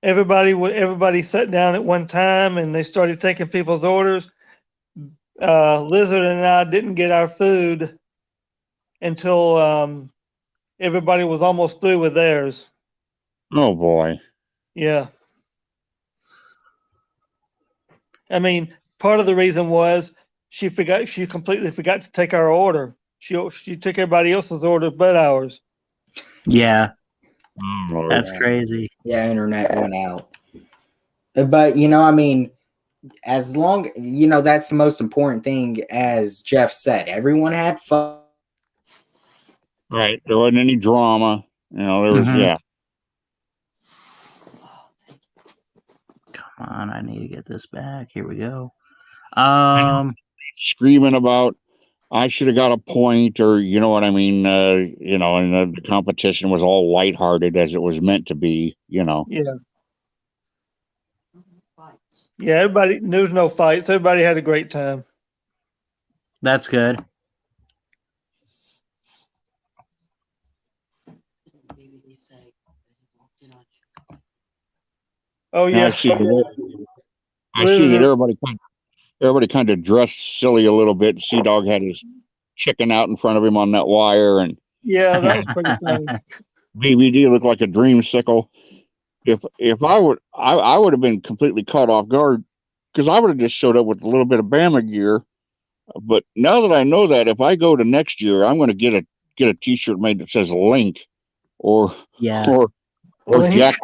Everybody sat down at one time, and they started taking people's orders. Lizard and I didn't get our food until everybody was almost through with theirs. Oh boy. Yeah. I mean, part of the reason was she completely forgot to take our order. She took everybody else's order but ours. Yeah. Oh, that's crazy. Yeah, internet went out. But I mean, as long that's the most important thing, as Jeff said. Everyone had fun. Right. There wasn't any drama. There was yeah. Come on, I need to get this back. Here we go. Screaming about I should have got a point, or you know what I mean, and the competition was all lighthearted as it was meant to be, Yeah. Yeah, there was no fights. Everybody had a great time. That's good. Oh yeah. I see that everybody kind of dressed silly a little bit. Sea Dog had his chicken out in front of him on that wire, and Yeah, that was pretty funny. BBD looked like a dreamsicle. If I would have been completely caught off guard because I would have just showed up with a little bit of Bama gear. But now that I know that, if I go to next year, I'm going to get a T-shirt made that says Link or Jack Trice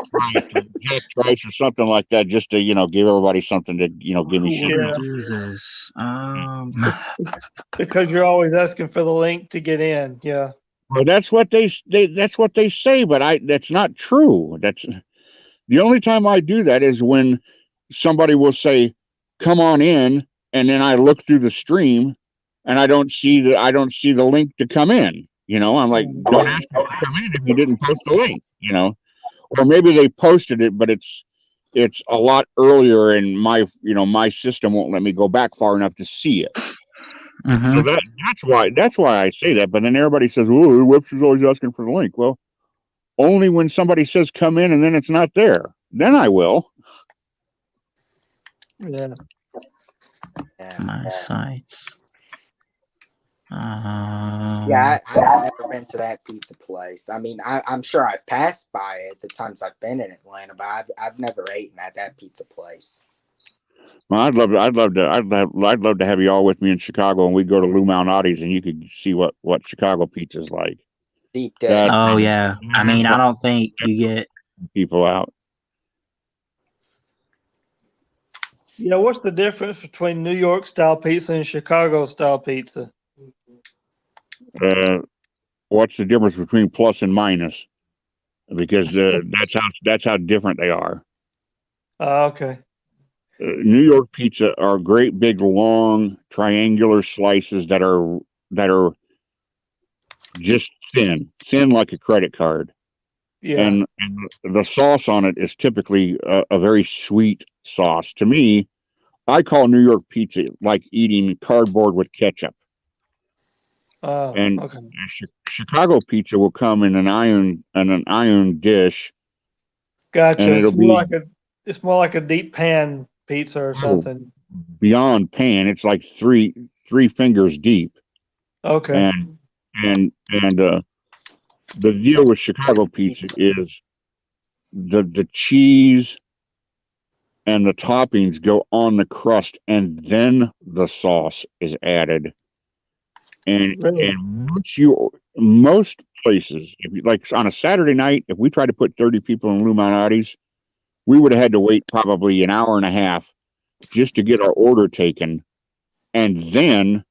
or something like that, just to give everybody something to give me shit. Who do this? Because you're always asking for the link to get in. Yeah. Well, that's what they say, but that's not true. That's the only time I do that is when somebody will say, "Come on in," and then I look through the stream and I don't see the link to come in. I'm like, don't ask me to come in if you didn't post the link. Or maybe they posted it, but it's a lot earlier, and my system won't let me go back far enough to see it. So that's why I say that. But then everybody says, "Oh, Webster's always asking for the link." Well, only when somebody says come in and then it's not there, then I will. Yeah. My sites. Yeah, I've never been to that pizza place. I mean, I'm sure I've passed by it the times I've been in Atlanta, but I've never eaten at that pizza place. Well, I'd love to have you all with me in Chicago, and we'd go to Lou Malnati's, and you could see what Chicago pizza's like. Deep dish. Oh yeah, I mean, I don't think you get people out. Yeah, what's the difference between New York style pizza and Chicago style pizza? What's the difference between plus and minus? Because that's how different they are. Okay. New York pizza are great big long triangular slices that are just thin like a credit card. Yeah. And the sauce on it is typically a very sweet sauce. To me, I call New York pizza like eating cardboard with ketchup. And okay. Chicago pizza will come in an iron dish. Gotcha. And It's more like a deep pan pizza or something. Beyond pan, it's like three fingers deep. Okay. And the deal with Chicago pizza is the cheese and the toppings go on the crust, and then the sauce is added. And most places, if you, like on a Saturday night, if we tried to put 30 people in Lou Malnati's, we would have had to wait probably an hour and a half just to get our order taken. And then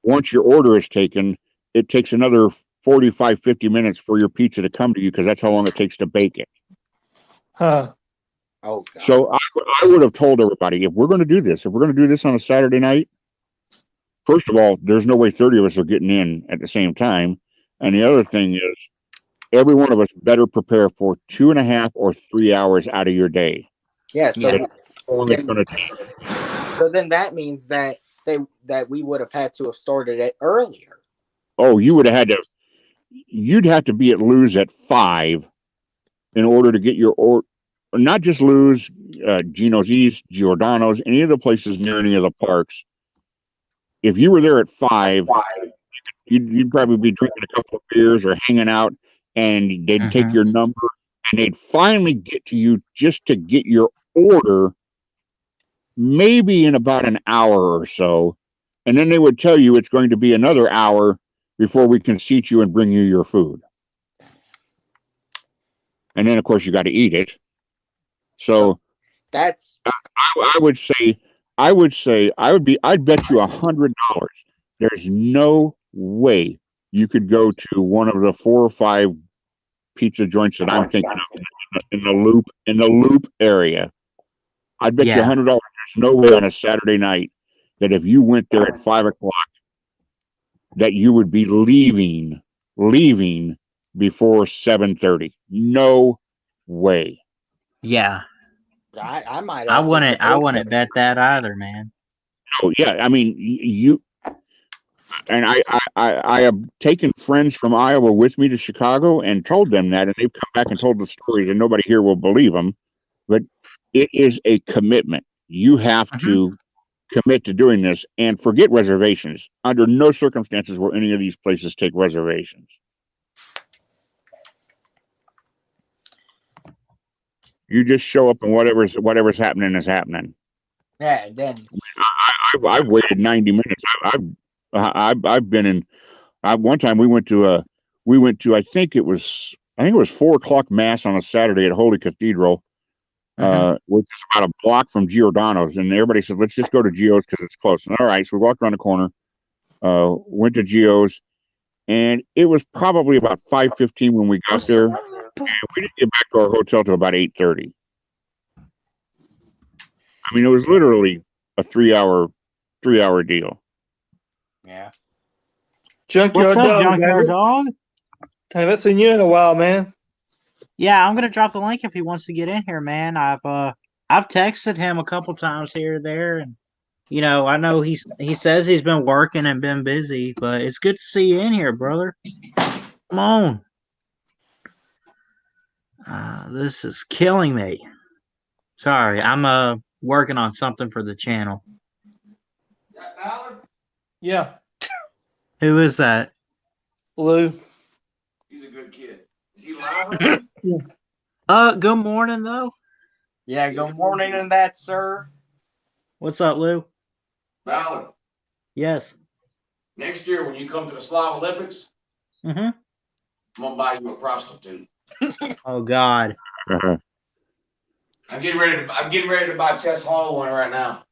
once your order is taken, it takes another 45, 50 minutes for your pizza to come to you, because that's how long it takes to bake it. Huh. Oh, God. So I would have told everybody, if we're going to do this on a Saturday night, first of all, there's no way 30 of us are getting in at the same time. And the other thing is, every one of us better prepare for 2.5 or 3 hours out of your day. Yeah. So then that means that we would have had to have started it earlier. Oh, you'd have to be at Lou's at 5 in order to get your order. Not just Lou's, Gino's East, Giordano's, any of the places near any of the parks. If you were there at 5, you'd probably be drinking a couple of beers or hanging out, and they'd take your number, and they'd finally get to you just to get your order, maybe in about an hour or so. And then they would tell you it's going to be another hour before we can seat you and bring you your food. And then, of course, you got to eat it. So that's. I'd bet you $100. There's no way you could go to one of the 4 or 5 pizza joints that I'm thinking of in the Loop area. I'd bet you $100. There's no way on a Saturday night that if you went there at 5 o'clock, that you would be leaving before 7:30. No way. Yeah. I might. I wouldn't bet that either, man. Oh yeah, I mean you. And I have taken friends from Iowa with me to Chicago and told them that, and they've come back and told the stories, and nobody here will believe them. But it is a commitment. You have to commit to doing this and forget reservations. Under no circumstances will any of these places take reservations. You just show up and whatever's happening is happening. Yeah, then I've waited 90 minutes. I've been in. One time we went to I think it was 4:00 mass on a Saturday at Holy Cathedral, which is about a block from Giordano's, and everybody said let's just go to Gio's because it's close. And all right, so we walked around the corner, went to Gio's, and it was probably about 5:15 when we got there, and we didn't get back to our hotel till about 8:30. I mean, it was literally a 3-hour deal. yeah. Junkyard What's up, Dog. Junkyard Dog? Haven't seen you in a while, man. Yeah, I'm gonna drop the link if he wants to get in here, man. I've texted him a couple times here or there, and I know he says he's been working and been busy, but it's good to see you in here, brother. Come on. This is killing me. Sorry, I'm working on something for the channel. That Ballard? Yeah, Who is that? Lou. He's a good kid. Is he live? Good morning though. Yeah, good morning and that, sir. What's up, Lou? Ballard, Yes. next year when you come to the Slav Olympics, Mm-hmm. I'm gonna buy you a prostitute. Oh God. I'm getting ready to buy Chess Hall one right now.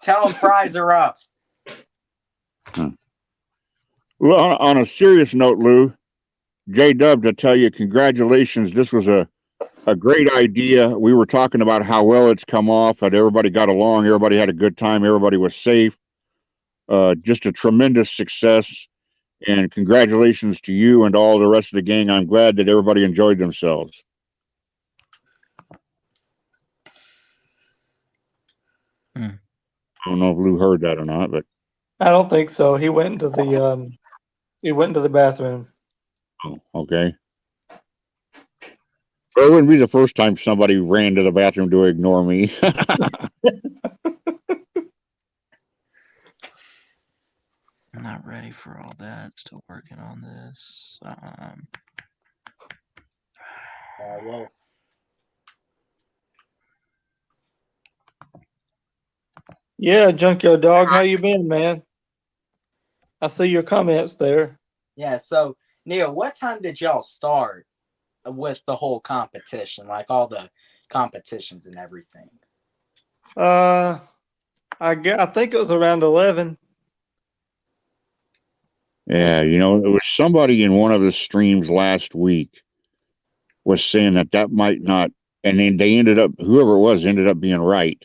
Tell him fries are up. Well, on a serious note, Lou, J-Dub, to tell you congratulations. This was a great idea. We were talking about how well it's come off, that everybody got along, everybody had a good time, everybody was safe. Just a tremendous success. And congratulations to you and all the rest of the gang. I'm glad that everybody enjoyed themselves. I don't know if Lou heard that or not, but I don't think so. He went into the bathroom. oh, okay. Well, it wouldn't be the first time somebody ran to the bathroom to ignore me. I'm not ready for all that. Still working on this. Well, Yeah, Junkyard Dog. How you been, man? I see your comments there. yeah. So, Neil, what time did y'all start with the whole competition, like all the competitions and everything? I think it was around 11. Yeah, it was somebody in one of the streams last week was saying that might not, and then whoever it was ended up being right.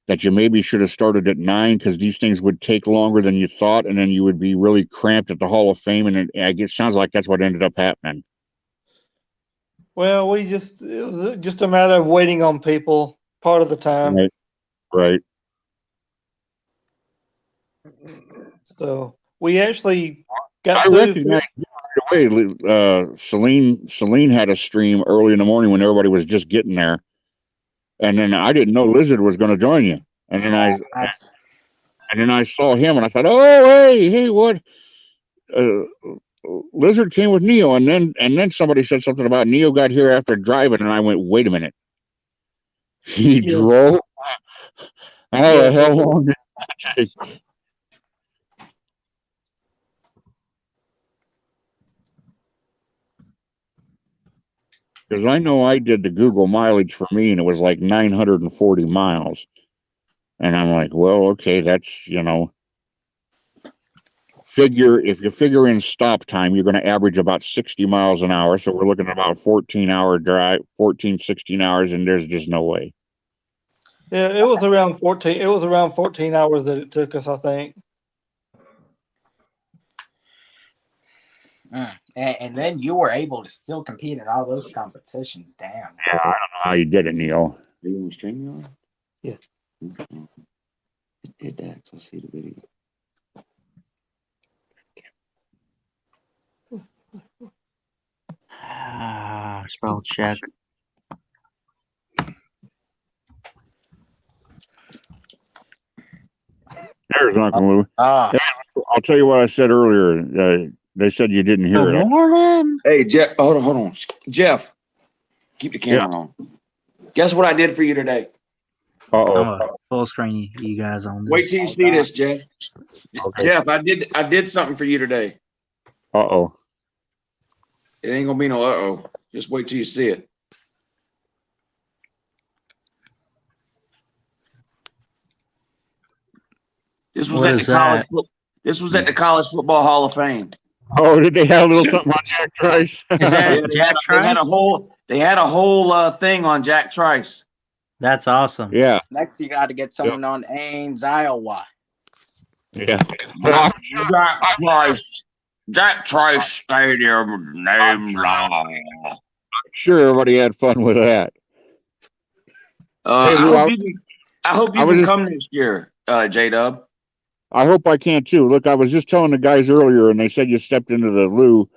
That you maybe should have started at 9 because these things would take longer than you thought, and then you would be really cramped at the Hall of Fame, and it sounds like that's what ended up happening. Well, it was just a matter of waiting on people part of the time. Right. So we actually got I through. recognize right away. Celine had a stream early in the morning when everybody was just getting there, and then I didn't know Lizard was going to join you, and then I saw him, and I thought, oh hey, what? Lizard came with Neo, and then somebody said something about Neo got here after driving, and I went, wait a minute, he drove? How the hell long did that take? Because I know I did the Google mileage for me, and it was like 940 miles. And I'm like, well, okay, that's, if you figure in stop time, you're going to average about 60 miles an hour. So we're looking at about 14-hour drive, 16 hours, and there's just no way. Yeah, it was around 14. It was around 14 hours that it took us, I think. And then you were able to still compete in all those competitions. Damn. Yeah, I don't know how you did it, Neil. Are you on StreamYard? Yeah. Hit that. Let's see the video. Spell check. There's Uncle Lou. Ah, I'll tell you what I said earlier. They said you didn't hear Good it. morning. Hey, Jeff, hold on. Jeff, keep the camera on. Guess what I did for you today? I'm Uh-oh. gonna full screen you guys on this. Wait till you see this, Jeff. Okay. Jeff, I did something for you today. Uh-oh. It ain't gonna be no uh-oh. Just wait till you see it. This was What at is the college. that? This was at the College Football Hall of Fame. Oh, did they have a little something on Jack Trice? Is that Yeah, Jack they had a Trice? whole thing on Jack Trice. That's awesome. Yeah. next you got to get someone on Ames, Iowa. Yeah. Jack Trice Stadium name long. Sure, everybody had fun with that. I Hey, Lou, hope you can come next year, J-Dub. I hope I can too. Look, I was just telling the guys earlier, and they said you stepped into the loo,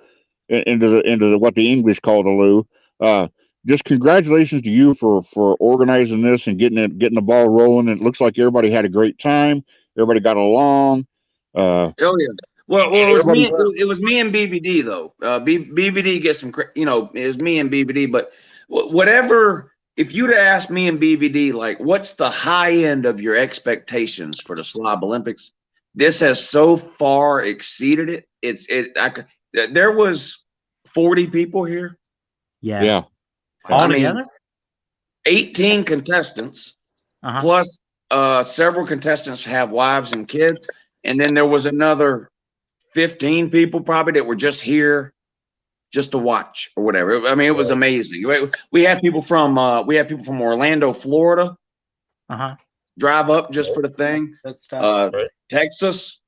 into the what the English call the loo. Just congratulations to you for organizing this and getting the ball rolling. It looks like everybody had a great time. Everybody got along. Oh yeah. Well, it was me and BVD though. BVD gets some, it was me and BVD. But whatever, if you'd asked me and BVD, like, what's the high end of your expectations for the Slob Olympics? This has so far exceeded it. There was 40 people here. Yeah. I All mean, together? 18 contestants, plus several contestants have wives and kids. And then there was another 15 people probably that were just here just to watch or whatever. I mean, it was amazing. We had people from Orlando, Florida, drive up just for the thing. Text us.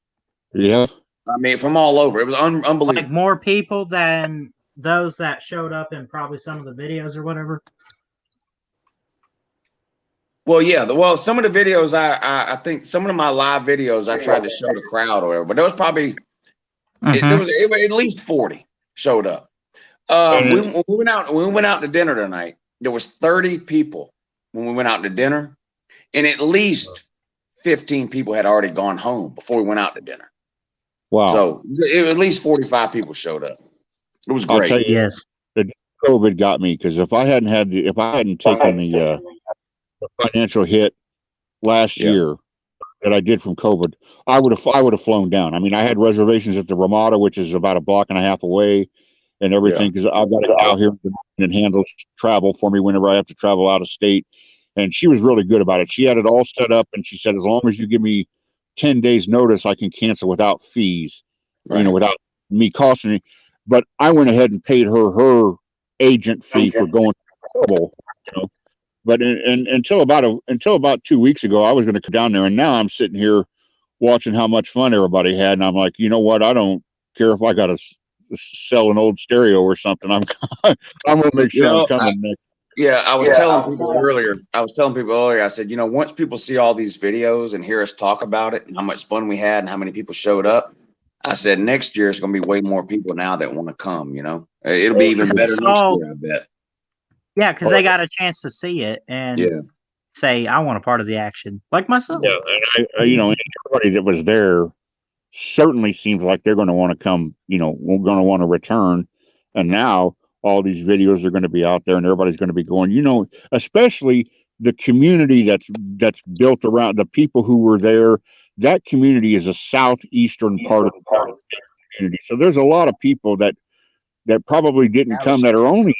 Yeah. I mean, from all over. It was unbelievable. Like more people than those that showed up in probably some of the videos or whatever. Well, yeah. Some of the videos, I think some of my live videos, I tried to show the crowd or whatever, but there was probably there was at least 40 showed up. When we went out to dinner tonight, there was 30 people when we went out to dinner, and at least 15 people had already gone home before we went out to dinner. Wow. So at least 45 people showed up. It was great. I'll tell you, yes. The COVID got me, because if I hadn't taken the financial hit last year that I did from COVID, I would have flown down. I mean, I had reservations at the Ramada, which is about a block and a half away, and everything, because I've got a gal here that handles travel for me whenever I have to travel out of state, and she was really good about it. She had it all set up, and she said, as long as you give me 10 days notice, I can cancel without fees, without me costing me. But I went ahead and paid her agent fee for going trouble, But until about 2 weeks ago, I was going to come down there, and now I'm sitting here watching how much fun everybody had, and I'm like, you know what? I don't care if I got to sell an old stereo or something. I'm going to make sure I'm coming next. Yeah, I was telling people earlier. I said, once people see all these videos and hear us talk about it and how much fun we had and how many people showed up, I said next year it's going to be way more people now that want to come. It'll be even better next year, I bet. Yeah, because they got a chance to see it and say, I want a part of the action, like myself. Yeah, and everybody that was there certainly seems like they're going to want to come, we're going to want to return. And now all these videos are going to be out there and everybody's going to be going, especially the community that's built around the people who were there. That community is a southeastern part of the community. So there's a lot of people that probably didn't come, that are only,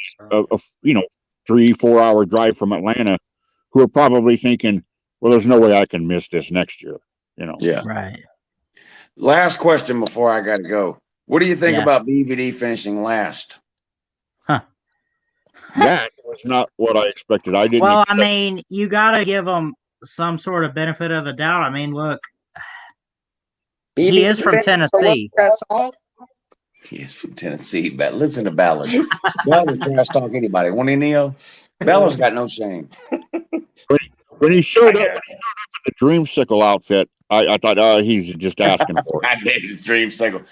3-4 hour drive from Atlanta, who are probably thinking, well, there's no way I can miss this next year. Yeah. Right. Last question before I got to go. What do you think about BVD finishing last? That was not what I expected. I didn't. Well, I mean, you got to give them some sort of benefit of the doubt. I mean, look, he is from Tennessee. He is from Tennessee. But listen to Ballard. Ballard trash talk anybody. Want any Neo? Ballard's got no shame. When he showed up in the Dreamsicle outfit, I thought, he's just asking for it. I did his Dreamsicle.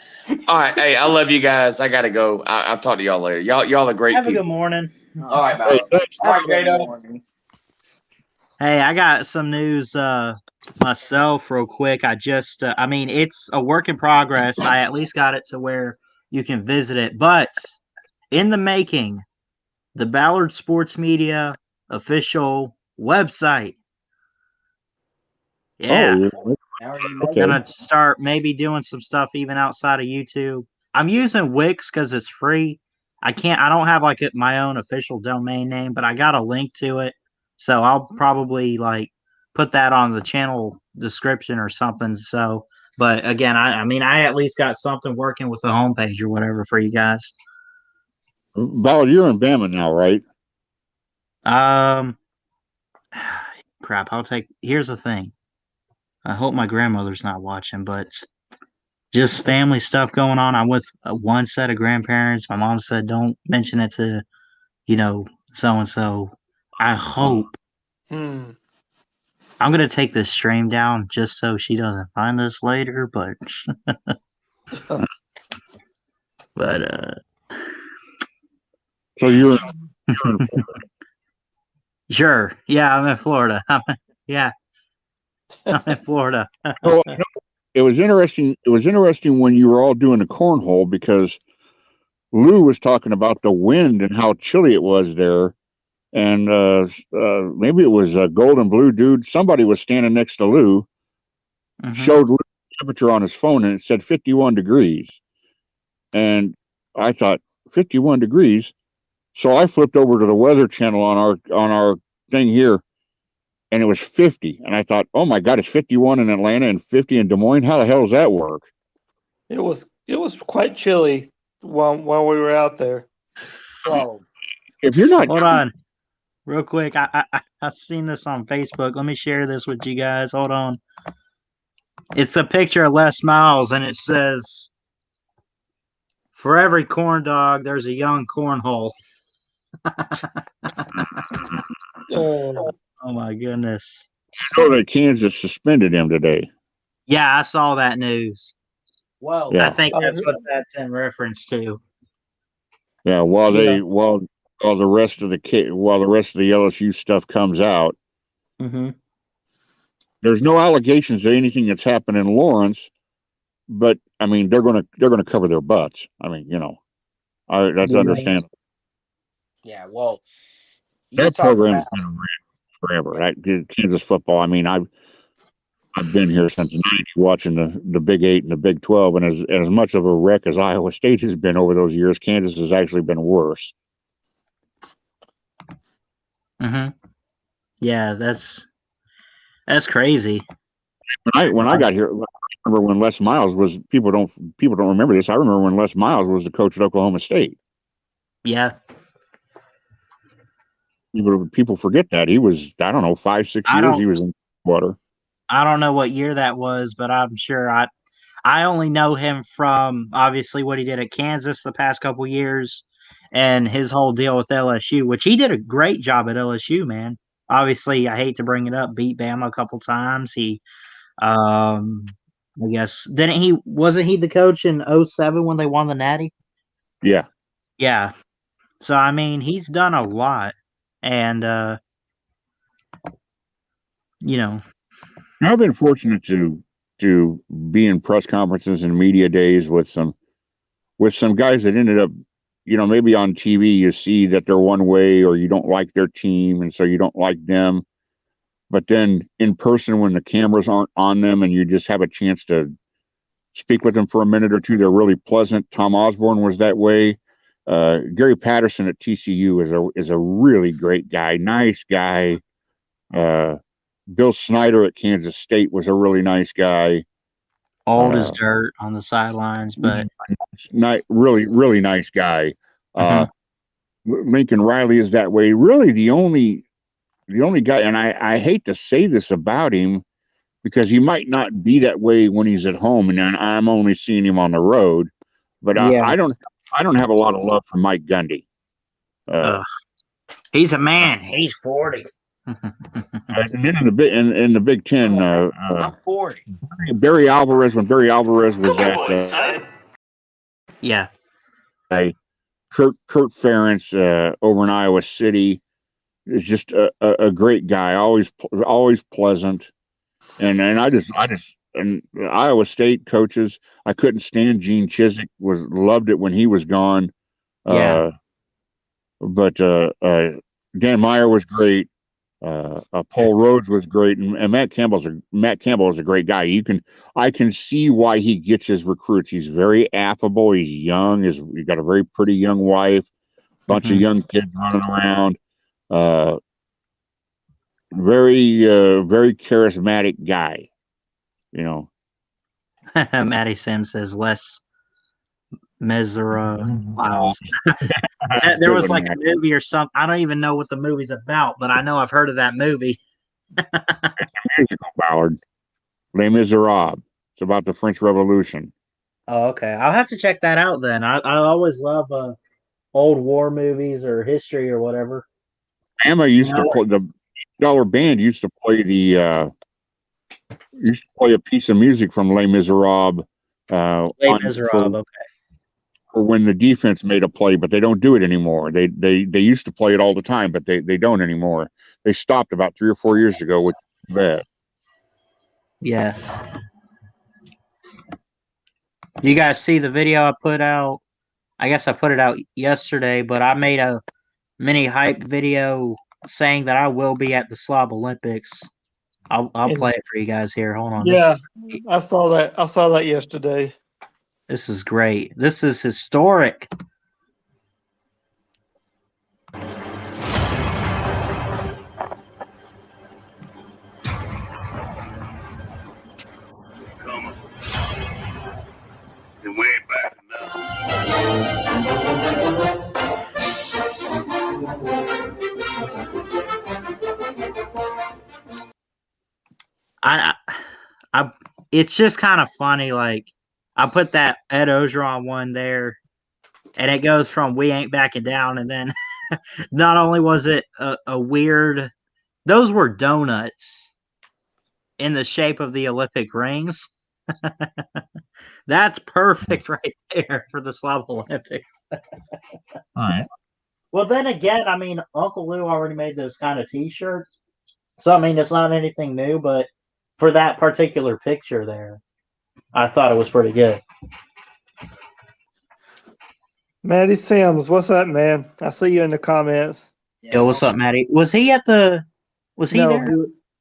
All right, hey, I love you guys. I gotta go. I'll talk to y'all later. Y'all are great Have people. a good morning. All right, Ballard. All right, Jado. Hey, I got some news. myself real quick. I just, I mean, it's a work in progress. I at least got it to where you can visit it, but in the making, the Ballard Sports Media official website. Yeah. Okay. Gonna start maybe doing some stuff even outside of YouTube. I'm using Wix because it's free. I don't have like my own official domain name, but I got a link to it. So I'll probably like put that on the channel description or something. So, but again, I mean, I at least got something working with the homepage or whatever for you guys. Ballard, you're in Bama now, right? Crap. Here's the thing. I hope my grandmother's not watching, but just family stuff going on. I'm with one set of grandparents. My mom said don't mention it to, so and so. I hope. I'm gonna take this stream down just so she doesn't find this later, but So you're in Florida. Sure. Yeah, I'm in Florida. Yeah. I'm in Florida. So, it was interesting. It was interesting when you were all doing the cornhole because Lou was talking about the wind and how chilly it was there. And maybe it was a Golden Blue dude. Somebody was standing next to Lou, showed Lou the temperature on his phone, and it said 51 degrees. And I thought 51 degrees. So I flipped over to the Weather Channel on our thing here, and it was 50. And I thought, oh my God, it's 51 in Atlanta and 50 in Des Moines. How the hell does that work? It was quite chilly while we were out there. Whoa. If you're not Hold on. Real quick, I've seen this on Facebook. Let me share this with you guys. Hold on. It's a picture of Les Miles, and it says, "For every corn dog, there's a young cornhole." Oh my goodness! I know that Kansas suspended him today. Yeah, I saw that news. Well, Yeah. I think that's what that's in reference to. Yeah, while the rest of the LSU stuff comes out, there's no allegations of anything that's happened in Lawrence, but I mean they're gonna cover their butts. I mean, that's understandable. Yeah, well, That program is gonna run forever. That Kansas football. I mean, I've been here since the 90s watching the Big 8 and the Big 12, and as much of a wreck as Iowa State has been over those years, Kansas has actually been worse. Yeah, that's crazy. When I got here, I remember when Les Miles was people don't remember this. I remember when Les Miles was the coach at Oklahoma State. Yeah. People forget that he was 5-6 years he was in water. I don't know what year that was, but I'm sure I only know him from obviously what he did at Kansas the past couple years and his whole deal with LSU, which he did a great job at LSU, man. Obviously, I hate to bring it up, beat Bama a couple times. He I guess wasn't he the coach in 07 when they won the Natty? Yeah. Yeah. So I mean, he's done a lot and I've been fortunate to be in press conferences and media days with some guys that ended up, maybe on TV you see that they're one way or you don't like their team and so you don't like them. But then in person when the cameras aren't on them and you just have a chance to speak with them for a minute or two, they're really pleasant. Tom Osborne was that way. Gary Patterson at TCU is a really great guy, nice guy. Bill Snyder at Kansas State was a really nice guy. Old as dirt on the sidelines, but really, really nice guy. Lincoln Riley is that way. Really, the only guy, and I hate to say this about him because he might not be that way when he's at home, and I'm only seeing him on the road. But I don't have a lot of love for Mike Gundy. He's a man. He's 40. And then in the Big Ten, I'm 40. Barry Alvarez when Barry Alvarez was at yeah, Kurt Ferentz over in Iowa City is just a great guy, always pleasant. And and Iowa State coaches, I couldn't stand Gene Chizik. Loved it when he was gone. Yeah. But Dan Meyer was great. Paul Rhodes was great, and Matt Campbell is a great guy. I can see why he gets his recruits. He's very affable. He's young. He's got a very pretty young wife, bunch of young kids running around. Very charismatic guy. You know. Matty Sims says less Miserable. There was like a movie or something. I don't even know what the movie's about, but I know I've heard of that movie. It's a musical, Ballard. Les Miserables. It's about the French Revolution. Oh, okay. I'll have to check that out then. I always love old war movies or history or whatever. Emma used to play the Dollar Band. Used to play a piece of music from Les Miserables. Les Miserables. Okay. For when the defense made a play, but they don't do it anymore. They used to play it all the time, but they don't anymore. They stopped about 3 or 4 years ago, which is bad. Yeah. You guys see the video I put out? I guess I put it out yesterday, but I made a mini hype video saying that I will be at the Slob Olympics. I'll play it for you guys here. Hold on. Yeah, I saw that. I saw that yesterday. This is great. This is historic. And way back now. It's just kind of funny. Like, I put that Ed Ogeron one there, and it goes from "We Ain't Backing Down," and then not only was it a weird, those were donuts in the shape of the Olympic rings. That's perfect right there for the Slav Olympics. All right. Well, then again, I mean, Uncle Lou already made those kind of T-shirts, so I mean, it's not anything new. But for that particular picture there, I thought it was pretty good. Matty Sims, what's up, man? I see you in the comments. Yo, what's up, Matty? Was he there?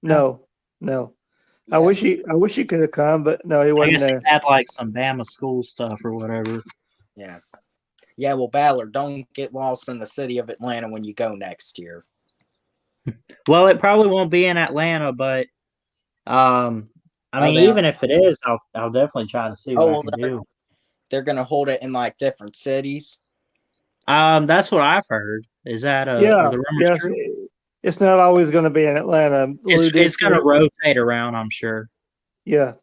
No. I wish he could have come, but no, he wasn't there. He had like some Bama school stuff or whatever. Yeah. Yeah, well, Ballard, don't get lost in the city of Atlanta when you go next year. Well, it probably won't be in Atlanta, but I mean, even if it is, I'll definitely try to see what I can do. They're gonna hold it in like different cities. That's what I've heard. Is that the rumor true? It's not always going to be in Atlanta. It's going to rotate around, I'm sure. Yeah.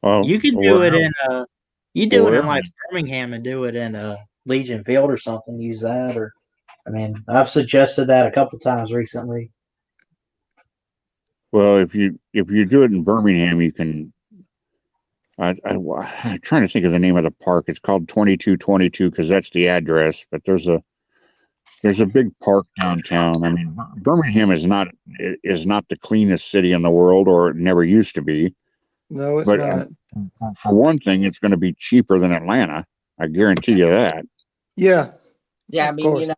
Well, you can do it in in like Birmingham and do it in Legion Field or something. Use that, or I mean, I've suggested that a couple times recently. Well, if you do it in Birmingham, you can. I'm trying to think of the name of the park. It's called 2222 because that's the address. But there's a big park downtown. I mean, Birmingham is not the cleanest city in the world, or it never used to be. No, it's not. For one thing, it's going to be cheaper than Atlanta. I guarantee you that. Yeah. Yeah, I mean,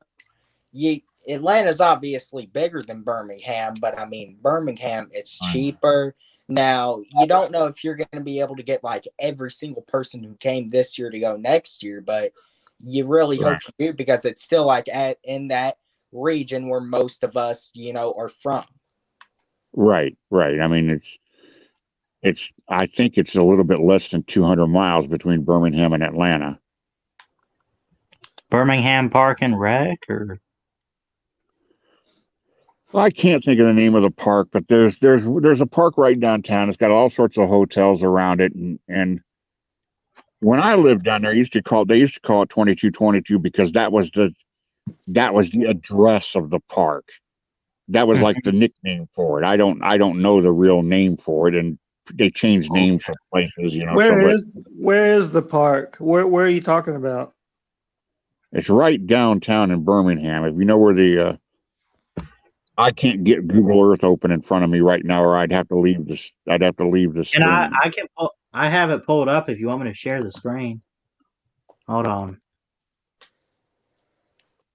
Atlanta's obviously bigger than Birmingham, but I mean, Birmingham, it's cheaper. Now, you don't know if you're going to be able to get like every single person who came this year to go next year, but you really hope you do because it's still like in that region where most of us, are from. Right. I mean, I think it's a little bit less than 200 miles between Birmingham and Atlanta. Birmingham Park and Rec, or? Well, I can't think of the name of the park, but there's a park right downtown. It's got all sorts of hotels around it, and when I lived down there, they used to call it 2222 because that was the address of the park. That was like the nickname for it. I don't know the real name for it, and they changed names for places. Where is the park? Where are you talking about? It's right downtown in Birmingham. If you know where the I can't get Google Earth open in front of me right now, or I'd have to leave this. I'd have to leave the And screen. I can pull, I have it pulled up if you want me to share the screen. Hold on.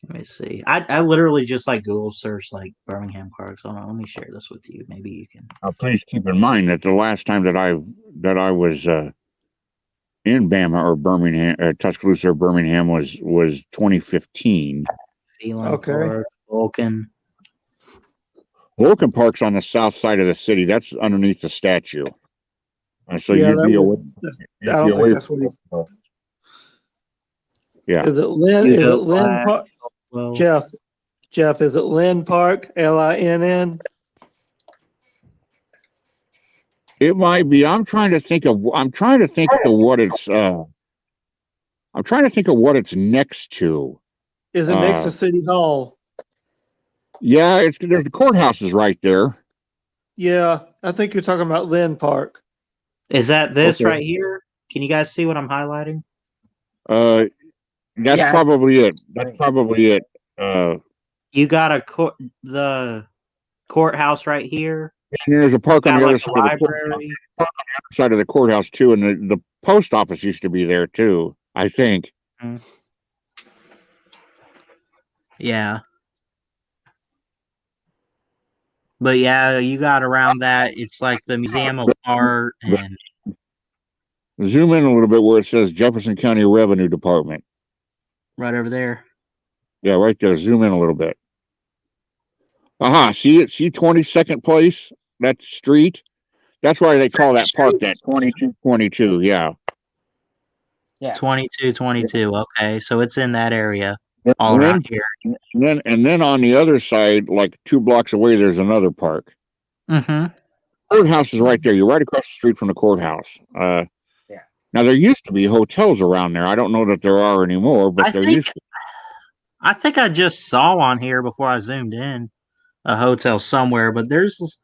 Let me see. I literally just like Google search like Birmingham Parks. Hold on, let me share this with you. Maybe you can. Now, please keep in mind that the last time that I was in Bama or Birmingham, Tuscaloosa or Birmingham was 2015. Phelan Okay. Park, Vulcan. Vulcan Park's on the south side of the city. That's underneath the statue. And so Yeah, you'd that be would- away. that's- you'd I be don't think away that's what he's. Yeah. Is it Lynn? Is it Hugo Lynn Black, Park? well, Jeff, is it Lynn Park? Linn? It might be. I'm trying to think of what it's next to. Is it next to City Hall? Yeah, there's the courthouse is right there. Yeah, I think you're talking about Lynn Park. is that this Okay. right here? Can you guys see what I'm highlighting? That's Yeah. probably it. That's probably it. You got the courthouse right here. And there's a park on Got the other like a side of the library. side of the courthouse too, and the post office used to be there too. I think. Yeah. But yeah, you got around that. It's like the Museum of Art and Zoom in a little bit where it says Jefferson County Revenue Department. right over there. Yeah, right there. Zoom in a little bit. See it? See 22nd place? That street? That's why they call that park that 2222. Yeah. Yeah. 2222. Okay, so it's in that area, And all then- around here. And then on the other side, like 2 blocks away, there's another park. Mm-hmm. Courthouse is right there. You're right across the street from the courthouse. Yeah. Now there used to be hotels around there. I don't know that there are anymore, but there used to. I think I just saw on here before I zoomed in a hotel somewhere, but there's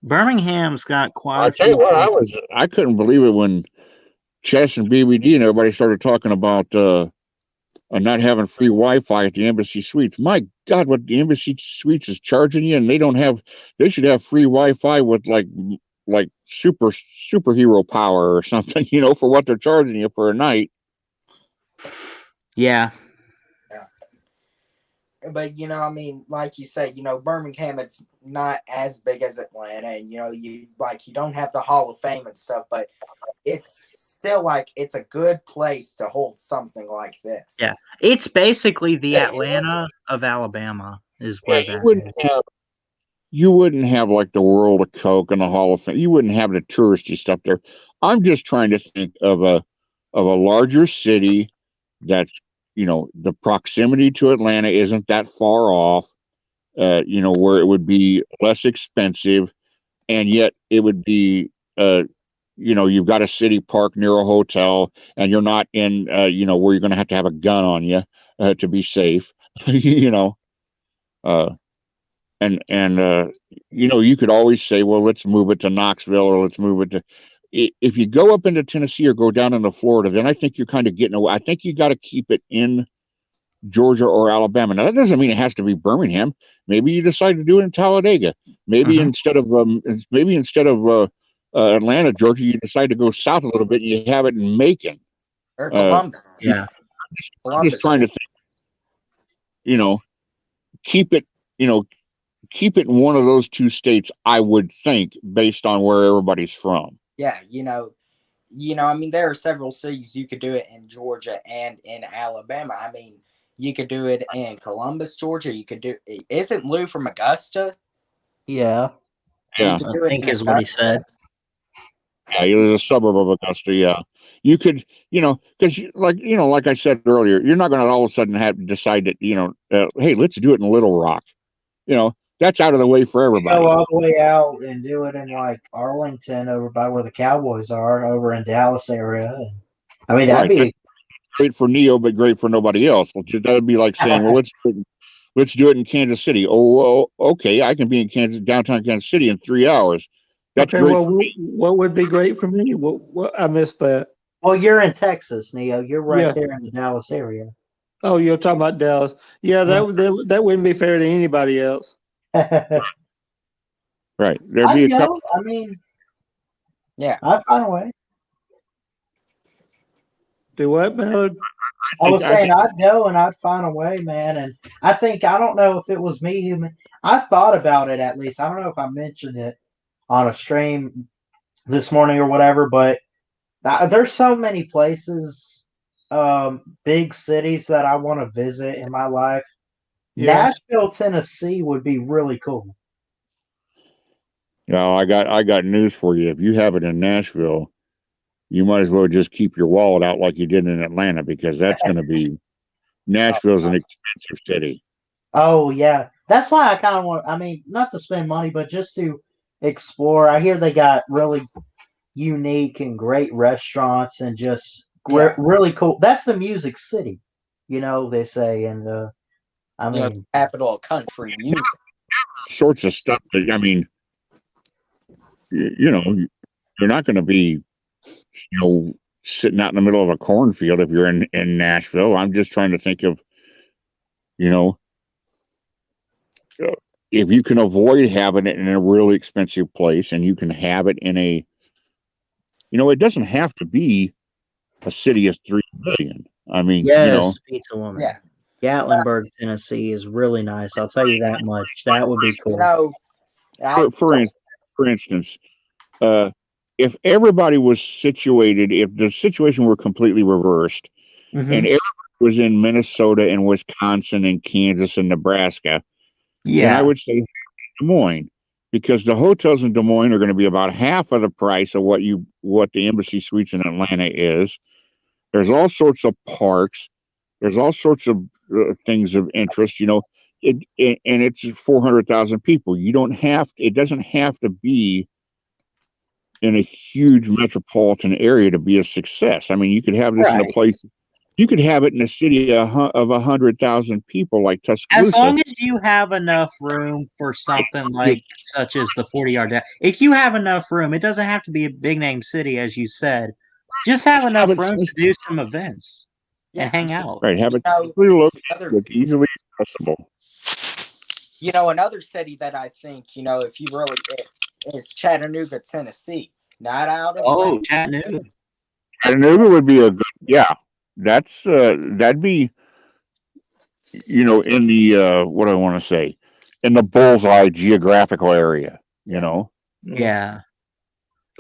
Birmingham's got quite I a tell you few. what, I couldn't believe it when Chess and BBD and everybody started talking about not having free Wi-Fi at the Embassy Suites. My God, what the Embassy Suites is charging you, and they should have free Wi-Fi with like superhero power or something, for what they're charging you for a night. Yeah. But I mean, like you say, Birmingham, it's not as big as Atlanta, and you don't have the Hall of Fame and stuff, but it's still it's a good place to hold something like this. Yeah, it's basically the Atlanta of Alabama is where that you wouldn't have like the World of Coke and the Hall of Fame. You wouldn't have the touristy stuff there. I'm just trying to think of a larger city that's, the proximity to Atlanta isn't that far off, where it would be less expensive, and yet it would be, you've got a city park near a hotel, and you're not in, where you're going to have a gun on you to be safe, you could always say, well, let's move it to Knoxville, or let's move it to. If you go up into Tennessee or go down into Florida, then I think you're kind of getting away. I think you got to keep it in Georgia or Alabama. Now that doesn't mean it has to be Birmingham. Maybe you decide to do it in Talladega. Maybe instead of Atlanta, Georgia, you decide to go south a little bit and you have it in Macon or Columbus. Yeah, I'm just trying to think. Keep it in one of those 2 states. I would think, based on where everybody's from. Yeah, I mean, there are several cities you could do it in Georgia and in Alabama. I mean, you could do it in Columbus, Georgia. You could do. Isn't Lou from Augusta? Yeah. Yeah, You could do I it think in is what he said. Yeah, there's a suburb of Augusta. Yeah, you could, because like I said earlier, you're not going to all of a sudden decide that, hey, let's do it in Little Rock. That's out of the way for everybody. Go all the way out and do it in like Arlington, over by where the Cowboys are, over in Dallas area. I mean, that'd be great for Neo, but great for nobody else. That would be like saying, well, let's do it in Kansas City. Oh, okay, I can be in downtown Kansas City in 3 hours. That's Okay, great. well, what would be great for me? What I missed that. Well, you're in Texas, Neo. You're right Yeah. there in the Dallas area. Oh, you're talking about Dallas. Yeah, that wouldn't be fair to anybody else. Right. There'd be I'd a couple. go. I mean, Yeah. I'd find a way. Do what, Ballard? I was I saying think I'd go and I'd find a way, man. And I don't know if it was me who, I thought about it at least. I don't know if I mentioned it on a stream this morning or whatever, but there's so many places, big cities that I want to visit in my life. Yeah. Nashville, Tennessee would be really cool. I got news for you. If you have it in Nashville, you might as well just keep your wallet out like you did in Atlanta, because that's going to be Nashville's an expensive city. Oh yeah, that's why I kind of want. I mean, not to spend money, but just to explore. I hear they got really unique and great restaurants and just Yeah. really cool. That's the music city, they say. And I You know, mean, capital of country music. Sorts of stuff that, I mean, you know, you're not going to be, sitting out in the middle of a cornfield if you're in Nashville. I'm just trying to think of, you know, if you can avoid having it in a really expensive place and you can have it in a, it doesn't have to be a city of 3 million. I mean, yes, Pizza Woman. Yeah. Gatlinburg, Tennessee is really nice. I'll tell you that much. That would be cool. For instance, if everybody was situated, if the situation were completely reversed, and everybody was in Minnesota and Wisconsin and Kansas and Nebraska, then I would say Des Moines, because the hotels in Des Moines are going to be about half of the price of what the Embassy Suites in Atlanta is. There's all sorts of parks. There's all sorts of things of interest. And it's 400,000 people. It doesn't have to be in a huge metropolitan area to be a success. I mean, you could have this in a place. You could have it in a city of 100,000 people like Tuscaloosa. As long as you have enough room for something such as the 40-yard dash. If you have enough room, it doesn't have to be a big name city, as you said. Just have enough room to do some events and hang out. Right, have it located, easily accessible. Another city that I think, if you really is Chattanooga, Tennessee. Not out of Chattanooga. Chattanooga would be a good, that's that'd be, in the what do I want to say, in the bullseye geographical area, Yeah.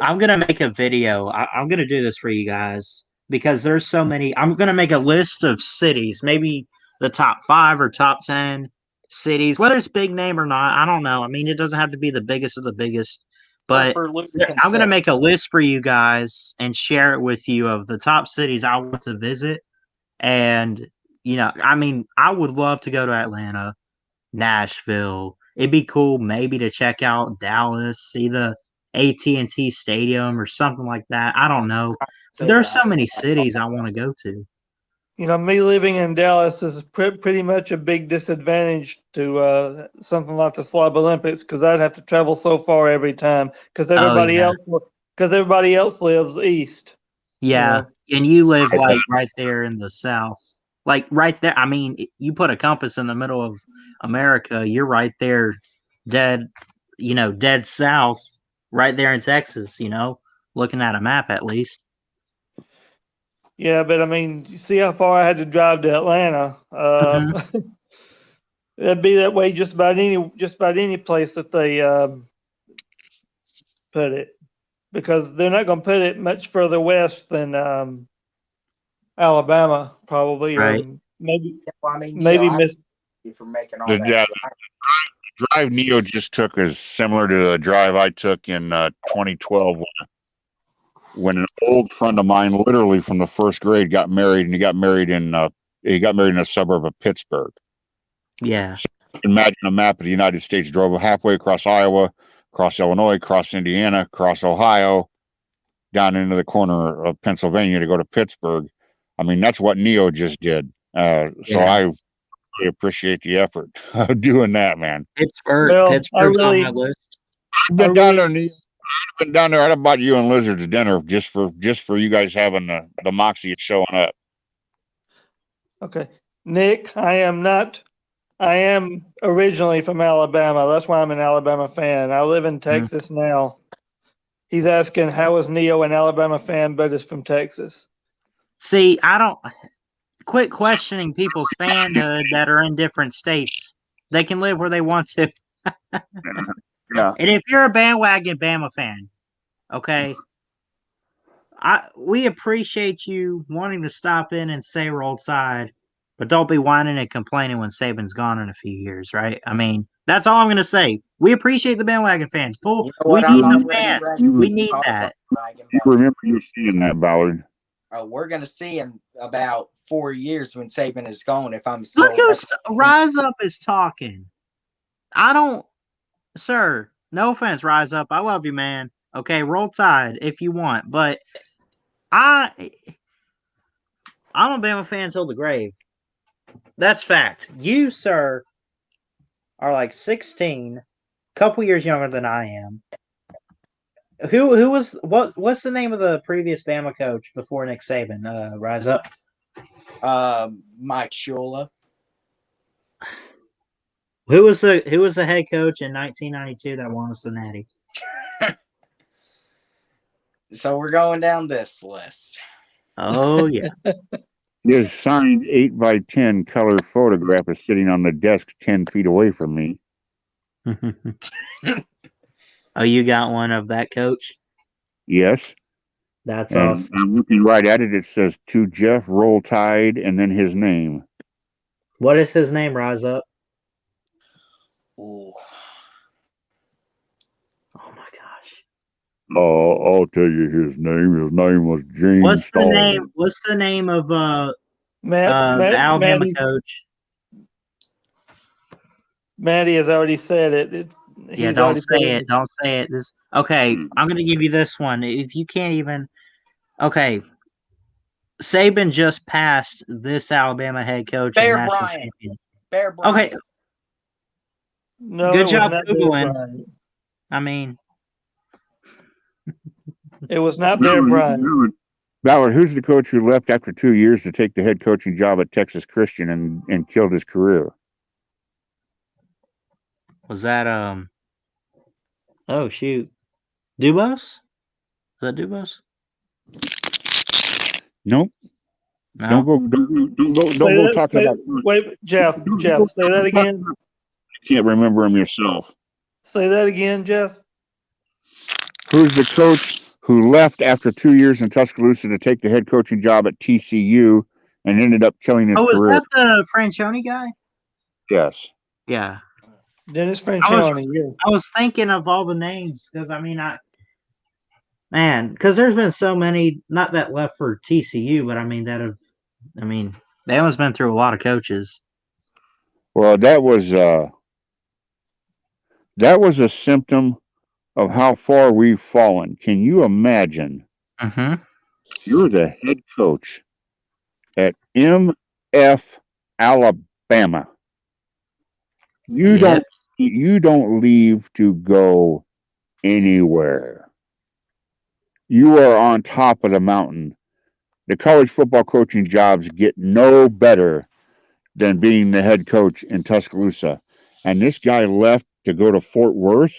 I'm going to make a video. I'm going to do this for you guys because there's so many. I'm going to make a list of cities, maybe the top 5 or top 10 cities, whether it's big name or not. I don't know. I mean, it doesn't have to be the biggest of the biggest, but I'm going to make a list for you guys and share it with you of the top cities I want to visit. And, I mean, I would love to go to Atlanta, Nashville. It'd be cool maybe to check out Dallas, see the AT&T Stadium or something like that. I don't know. There's so many cities I want to go to. Me living in Dallas is pretty much a big disadvantage to something like the Slob Olympics, because I'd have to travel so far every time because everybody else lives east. Yeah, and you live like right there in the south, like right there. I mean, you put a compass in the middle of America, you're right there, dead south, right there in Texas. Looking at a map at least. Yeah, but I mean, you see how far I had to drive to Atlanta. It'd be that way just about any place that they put it, because they're not going to put it much further west than Alabama, probably, right? Or maybe for making all the that. drive Neo just took is similar to the drive I took in 2012 when an old friend of mine, literally from the first grade, got married, and he got married in a suburb of Pittsburgh. Yeah. So imagine a map of the United States, drove halfway across Iowa, across Illinois, across Indiana, across Ohio, down into the corner of Pennsylvania to go to Pittsburgh. I mean, that's what Neo just did. So I really appreciate the effort of doing that, man. Pittsburgh's on my list. I've been down there, Neo. I've been down there. I'd have bought you and Lizards dinner just for you guys having the moxie of showing up. Okay, Nick, I am not I am originally from Alabama. That's why I'm an Alabama fan. I live in Texas now. He's asking how is Neo an Alabama fan, but is from Texas. See, I don't quit questioning people's fanhood that are in different states. They can live where they want to. Yeah. And if you're a bandwagon Bama fan, okay, we appreciate you wanting to stop in and say Roll Tide, but don't be whining and complaining when Saban's gone in a few years, right? I mean, that's all I'm going to say. We appreciate the bandwagon fans. You know We what? need I'm the already fans. ready We to need call that. bandwagon You Bama. remember you seeing that, Ballard? We're gonna see in about 4 years when Saban is gone. If I'm still Look who's Rise Up is talking. I don't, sir. No offense, Rise Up. I love you, man. Okay, Roll Tide if you want, but I'm a Bama fan till the grave. That's fact. You, sir, are like 16, couple years younger than I am. Who was what's the name of the previous Bama coach before Nick Saban? Rise Up. Mike Shula. Who was the head coach in 1992 that won us the Natty? So we're going down this list. Oh yeah. His signed 8x10 color photograph is sitting on the desk 10 feet away from me. Oh, you got one of that coach? Yes. That's And awesome. I'm looking right at it. It says to Jeff Roll Tide and then his name. What is his name, Rise Up? Ooh. Oh my gosh. I'll tell you his name. His name was James What's the Stahl. name? What's the name of the Alabama coach? Maddie has already said it. Yeah, don't say it. Don't say it. This okay. I'm gonna give you this one. If you can't even, okay. Saban just passed this Alabama head coach Bear and national Bryant. champion. Bear Bryant. Okay. No, good it job was not Bear Googling. Bryant. I mean, it was not Bear Bryant. Ballard, who's the coach who left after 2 years to take the head coaching job at Texas Christian and killed his career? was that Oh shoot, Dubos? Is that Dubos? Nope. No. Don't go talking about. Wait, Jeff, say that again. You can't remember him yourself. Say that again, Jeff. Who's the coach who left after 2 years in Tuscaloosa to take the head coaching job at TCU and ended up killing his was career? that the Franchione guy? Yes. Yeah. Dennis Franchione. I was thinking of all the names because I mean because there's been so many, not that left for TCU, but I mean Bama's been through a lot of coaches. Well, that was a symptom of how far we've fallen. Can you imagine? Mm-hmm. You're the head coach at MF Alabama. You don't leave to go anywhere. You are on top of the mountain. The college football coaching jobs get no better than being the head coach in Tuscaloosa. And this guy left to go to Fort Worth.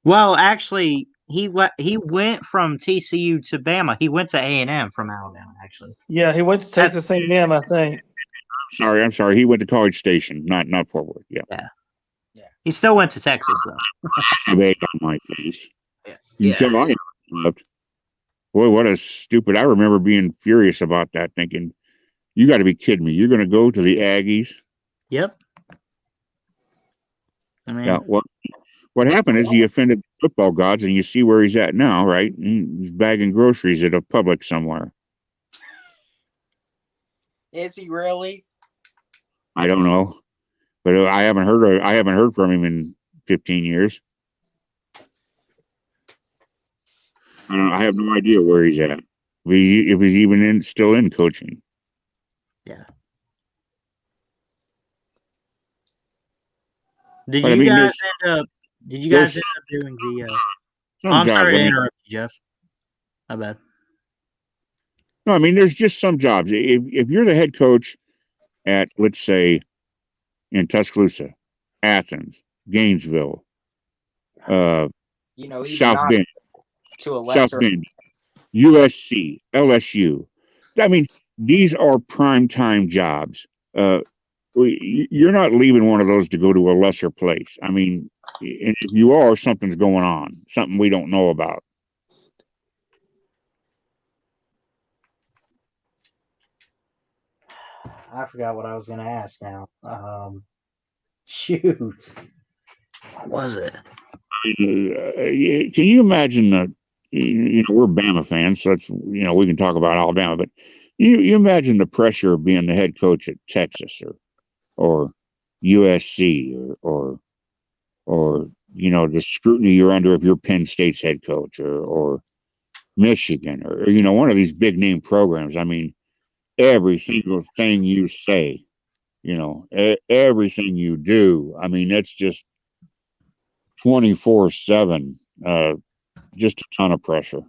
Well, actually, he went from TCU to Bama. He went to A&M from Alabama, actually. Yeah, he went to Texas A&M, I think. I'm sorry. He went to College Station, not Fort Worth. Yeah. He still went to Texas, though. Big on my face. Yeah. Until I left. Boy, what a stupid. I remember being furious about that, thinking, you got to be kidding me. You're going to go to the Aggies? Yep. I mean, yeah, what happened is he offended football gods, and you see where he's at now, right? He's bagging groceries at a Publix somewhere. Is he really? I don't know, but I haven't heard from him in 15 years. I have no idea where he's at. If he's even still in coaching. Yeah. Did you guys end up doing the? I'm sorry to interrupt you, Jeff. My bad. No, I mean there's just some jobs. If you're the head coach at, let's say, in Tuscaloosa, Athens, Gainesville, Even South not Bend, to a South lesser. Bend, USC, LSU. I mean, these are primetime jobs. You're not leaving one of those to go to a lesser place. I mean, and if you are, something's going on, something we don't know about. I forgot what I was going to ask now. Shoot. What was it? Can you imagine that? We're Bama fans, so that's we can talk about Alabama, but you imagine the pressure of being the head coach at Texas or USC or the scrutiny you're under if you're Penn State's head coach or Michigan or one of these big name programs. I mean, every single thing you say, everything you do. I mean, it's just 24/7. Just a ton of pressure.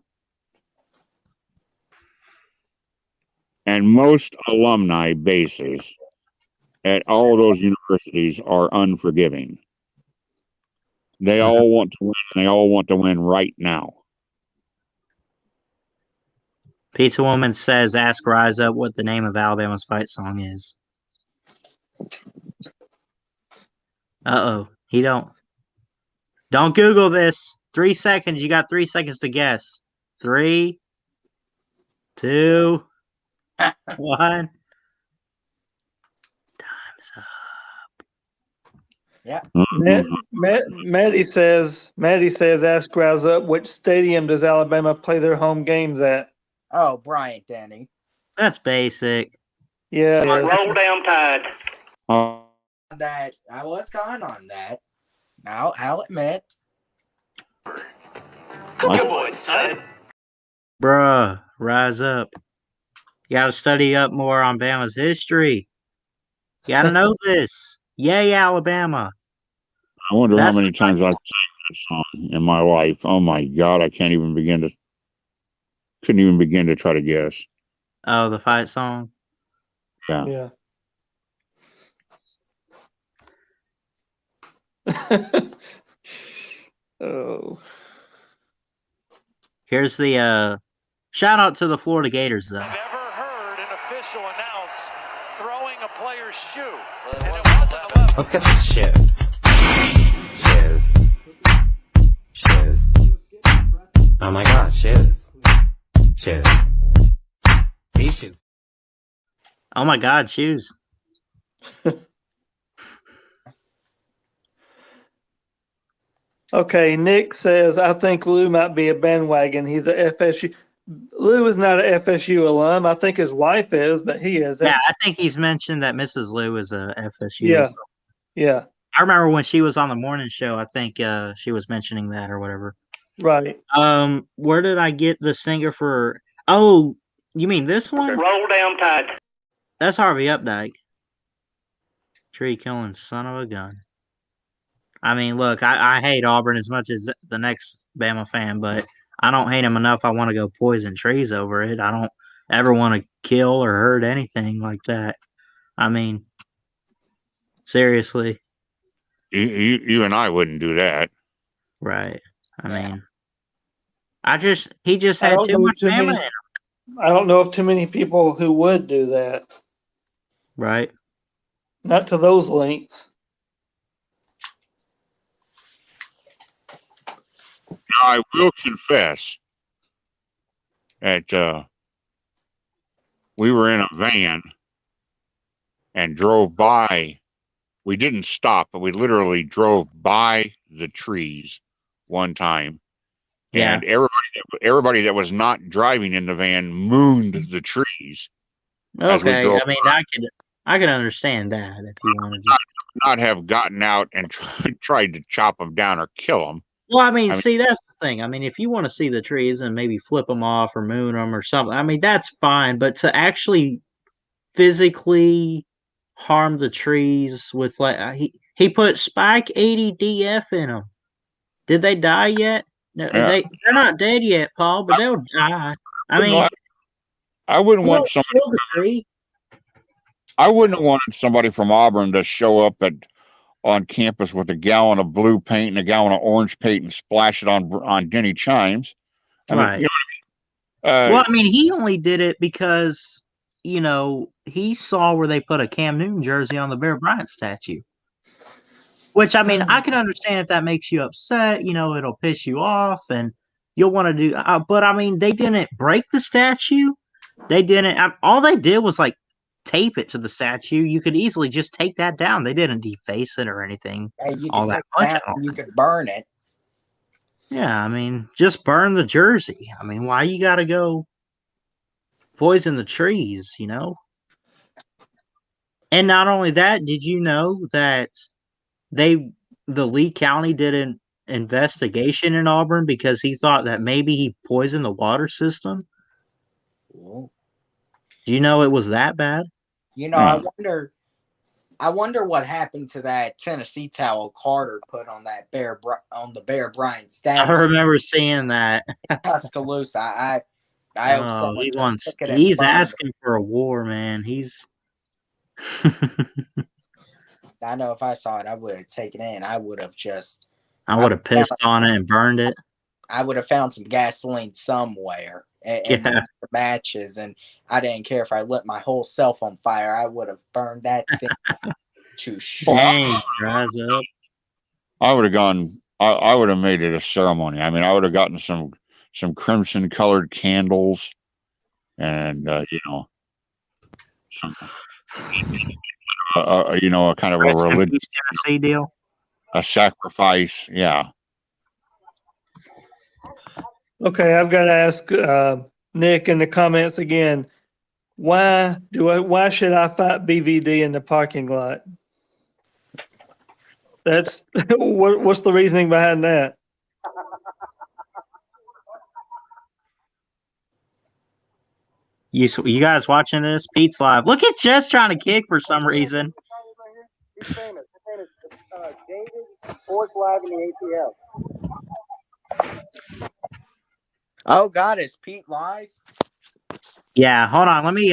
And most alumni bases at all those universities are unforgiving. They all want to win. They all want to win right now. Pizza Woman says, ask Rise Up what the name of Alabama's fight song is. Uh-oh. He don't Google this. 3 seconds. You got 3 seconds to guess. 3, 2, 1. Time's up. Yeah. Maddie says, ask Rise Up, which stadium does Alabama play their home games at? Oh, Bryant Denny. That's basic. Yeah. Roll down Tide. That I was gone on that. I'll admit. Good boy, son. Bruh, rise up. You gotta study up more on Bama's history. You gotta know this. Yay, Alabama. I wonder how many times I've sang that song in my life. Oh my God, I couldn't even begin to try to guess. Oh, the fight song? Yeah. Oh. Here's the shout out to the Florida Gators though. I've ever heard an official announce throwing a player's shoe. And it wasn't 11. Let's get some shit. Shiz. Oh my God, shiz. These shoes. Oh my God, shoes. Okay, Nick says, I think Lou might be a bandwagon. He's a FSU. Lou is not an FSU alum. I think his wife is, but he isn't. Yeah, I think he's mentioned that Mrs. Lou is a FSU. Yeah. I remember when she was on the morning show, I think she was mentioning that or whatever. Right. Where did I get the singer for? Oh, you mean this one? Roll down Tide. That's Harvey Updike. Tree killing son of a gun. I mean, look, I hate Auburn as much as the next Bama fan, but I don't hate him enough. I want to go poison trees over it. I don't ever want to kill or hurt anything like that. I mean, seriously. You and I wouldn't do that. Right. I mean, he just had too much Bama in him. I don't know of too many people who would do that. Right. Not to those lengths. I will confess that we were in a van and drove by. We didn't stop, but we literally drove by the trees one time. Yeah. And everybody that was not driving in the van mooned the trees. Okay. I mean, I could understand that if you wanted to. Not have gotten out and tried to chop them down or kill them. Well, I mean, see, that's the thing. I mean, if you want to see the trees and maybe flip them off or moon them or something, I mean, that's fine. But to actually physically harm the trees with he put Spike 80 DF in them. Did they die yet? No, they're not dead yet, Paul, but they'll die. I mean, I wouldn't want somebody. I wouldn't have wanted somebody from Auburn to show up on campus with a gallon of blue paint and a gallon of orange paint and splash it on Denny Chimes. I mean, Right. you know, Well, I mean, he only did it because, he saw where they put a Cam Newton jersey on the Bear Bryant statue. Which, I mean, I can understand if that makes you upset, it'll piss you off and you'll want to do, but I mean, they didn't break the statue. They didn't, all they did was like tape it to the statue. You could easily just take that down. They didn't deface it or anything. Hey, you all could that take much. that and you could burn it. Yeah, I mean, just burn the jersey. I mean, why you got to go poison the trees, And not only that, did you know that the Lee County did an investigation in Auburn because he thought that maybe he poisoned the water system? Whoa. Do you know it was that bad? I wonder what happened to that Tennessee towel Carter put on that the Bear Bryant statue. I remember seeing that. Tuscaloosa. I hope someone just took it and he's burned asking for a war, man. He's I know if I saw it, I would have taken it and I would have just I would have pissed on it and burned it. I would have found some gasoline somewhere and then the matches, and I didn't care if I lit my whole self on fire. I would have burned that thing to shit. Dang, rise up. I would have gone. I would have made it a ceremony. I mean, I would have gotten some crimson colored candles, and some a kind of a religious Tennessee deal, a sacrifice. Yeah. Okay, I've got to ask Nick in the comments again. Why should I fight BVD in the parking lot? That's what's the reasoning behind that? You guys watching this? Pete's live. Look at Jess trying to kick for some reason. He's famous. His name is David Sports Live in the ATL. Oh God, is Pete live? Yeah, hold on. Let me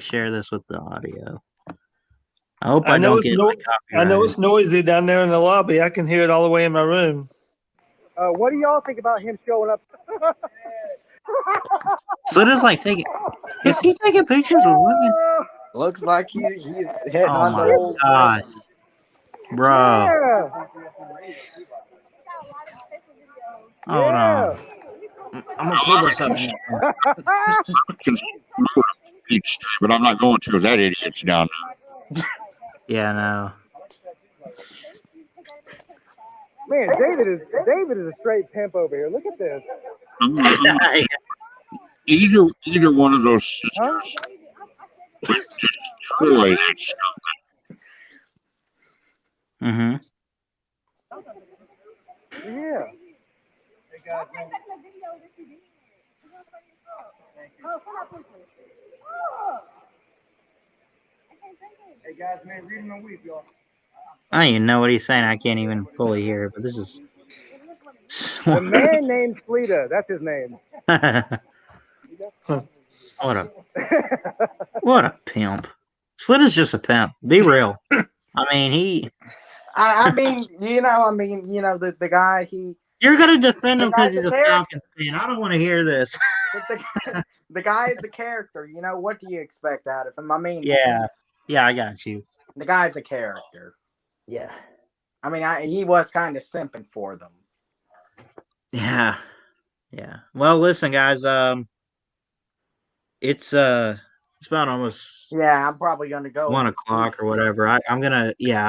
share this with the audio. I hope I don't get I know it's noisy down there in the lobby. I can hear it all the way in my room. What do y'all think about him showing up? Slit is like is he taking pictures of women? Looks like he's hitting Oh on the my old God. Bro. Yeah. Hold on. I'm gonna pull this up. But I'm not going to because that idiot's down there. Yeah, no. Man, David is a straight pimp over here. Look at this. Either one of those sisters would destroy that stuff. Mm-hmm. Yeah. Hey guys, man, reading my week, y'all. I don't even know what he's saying. I can't even fully hear it, but this is The man named Sleeta. That's his name. What a pimp. Slit is just a pimp. Be real. I mean, the guy, you're gonna defend him because he's a Falcons fan. I don't want to hear this. The guy is a character. What do you expect out of him? I mean, yeah, I got you. The guy's a character. Yeah. I mean, he was kind of simping for them. Yeah. Well, listen, guys. It's about almost. Yeah, I'm probably gonna go 1 o'clock or whatever. I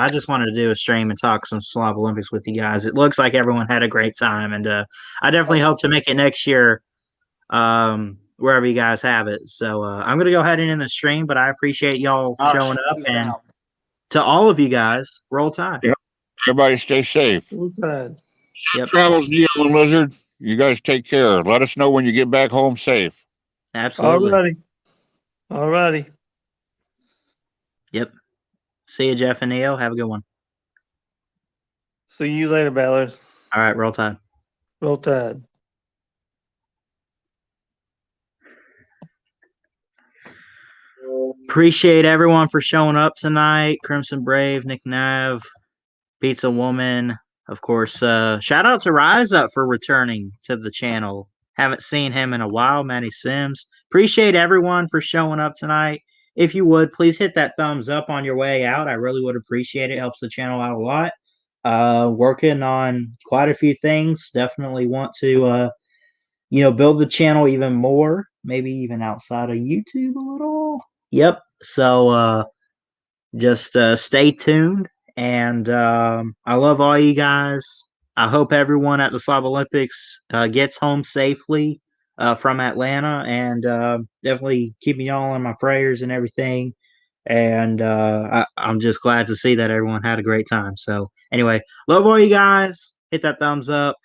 just wanted to do a stream and talk some Slav Olympics with you guys. It looks like everyone had a great time, and I definitely hope to make it next year, wherever you guys have it. So I'm gonna go ahead and end the stream, but I appreciate y'all showing up, and to all of you guys, roll tide. Yep. Everybody stay safe. Yep. Travels, Neo and Lizard. You guys take care. Let us know when you get back home safe. Absolutely. Alrighty. Yep. See you, Jeff and Neo. Have a good one. See you later, Ballard. All right, roll tide. Roll tide. Appreciate everyone for showing up tonight. Crimson Brave, Nick Nav, Pizza Woman. Of course, shout out to Rise Up for returning to the channel. Haven't seen him in a while, Matty Sims. Appreciate everyone for showing up tonight. If you would, please hit that thumbs up on your way out. I really would appreciate it. Helps the channel out a lot. Working on quite a few things. Definitely want to, build the channel even more. Maybe even outside of YouTube a little. Yep. So, just stay tuned. And I love all you guys. I hope everyone at the Slob Olympics gets home safely from Atlanta, and definitely keeping y'all in my prayers and everything. And I'm just glad to see that everyone had a great time. So anyway, love all you guys. Hit that thumbs up,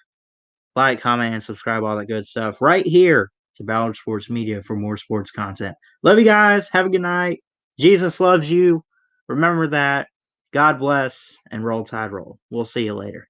like, comment, and subscribe, all that good stuff right here to Ballard Sports Media for more sports content. Love you guys. Have a good night. Jesus loves you. Remember that. God bless, and roll tide roll. We'll see you later.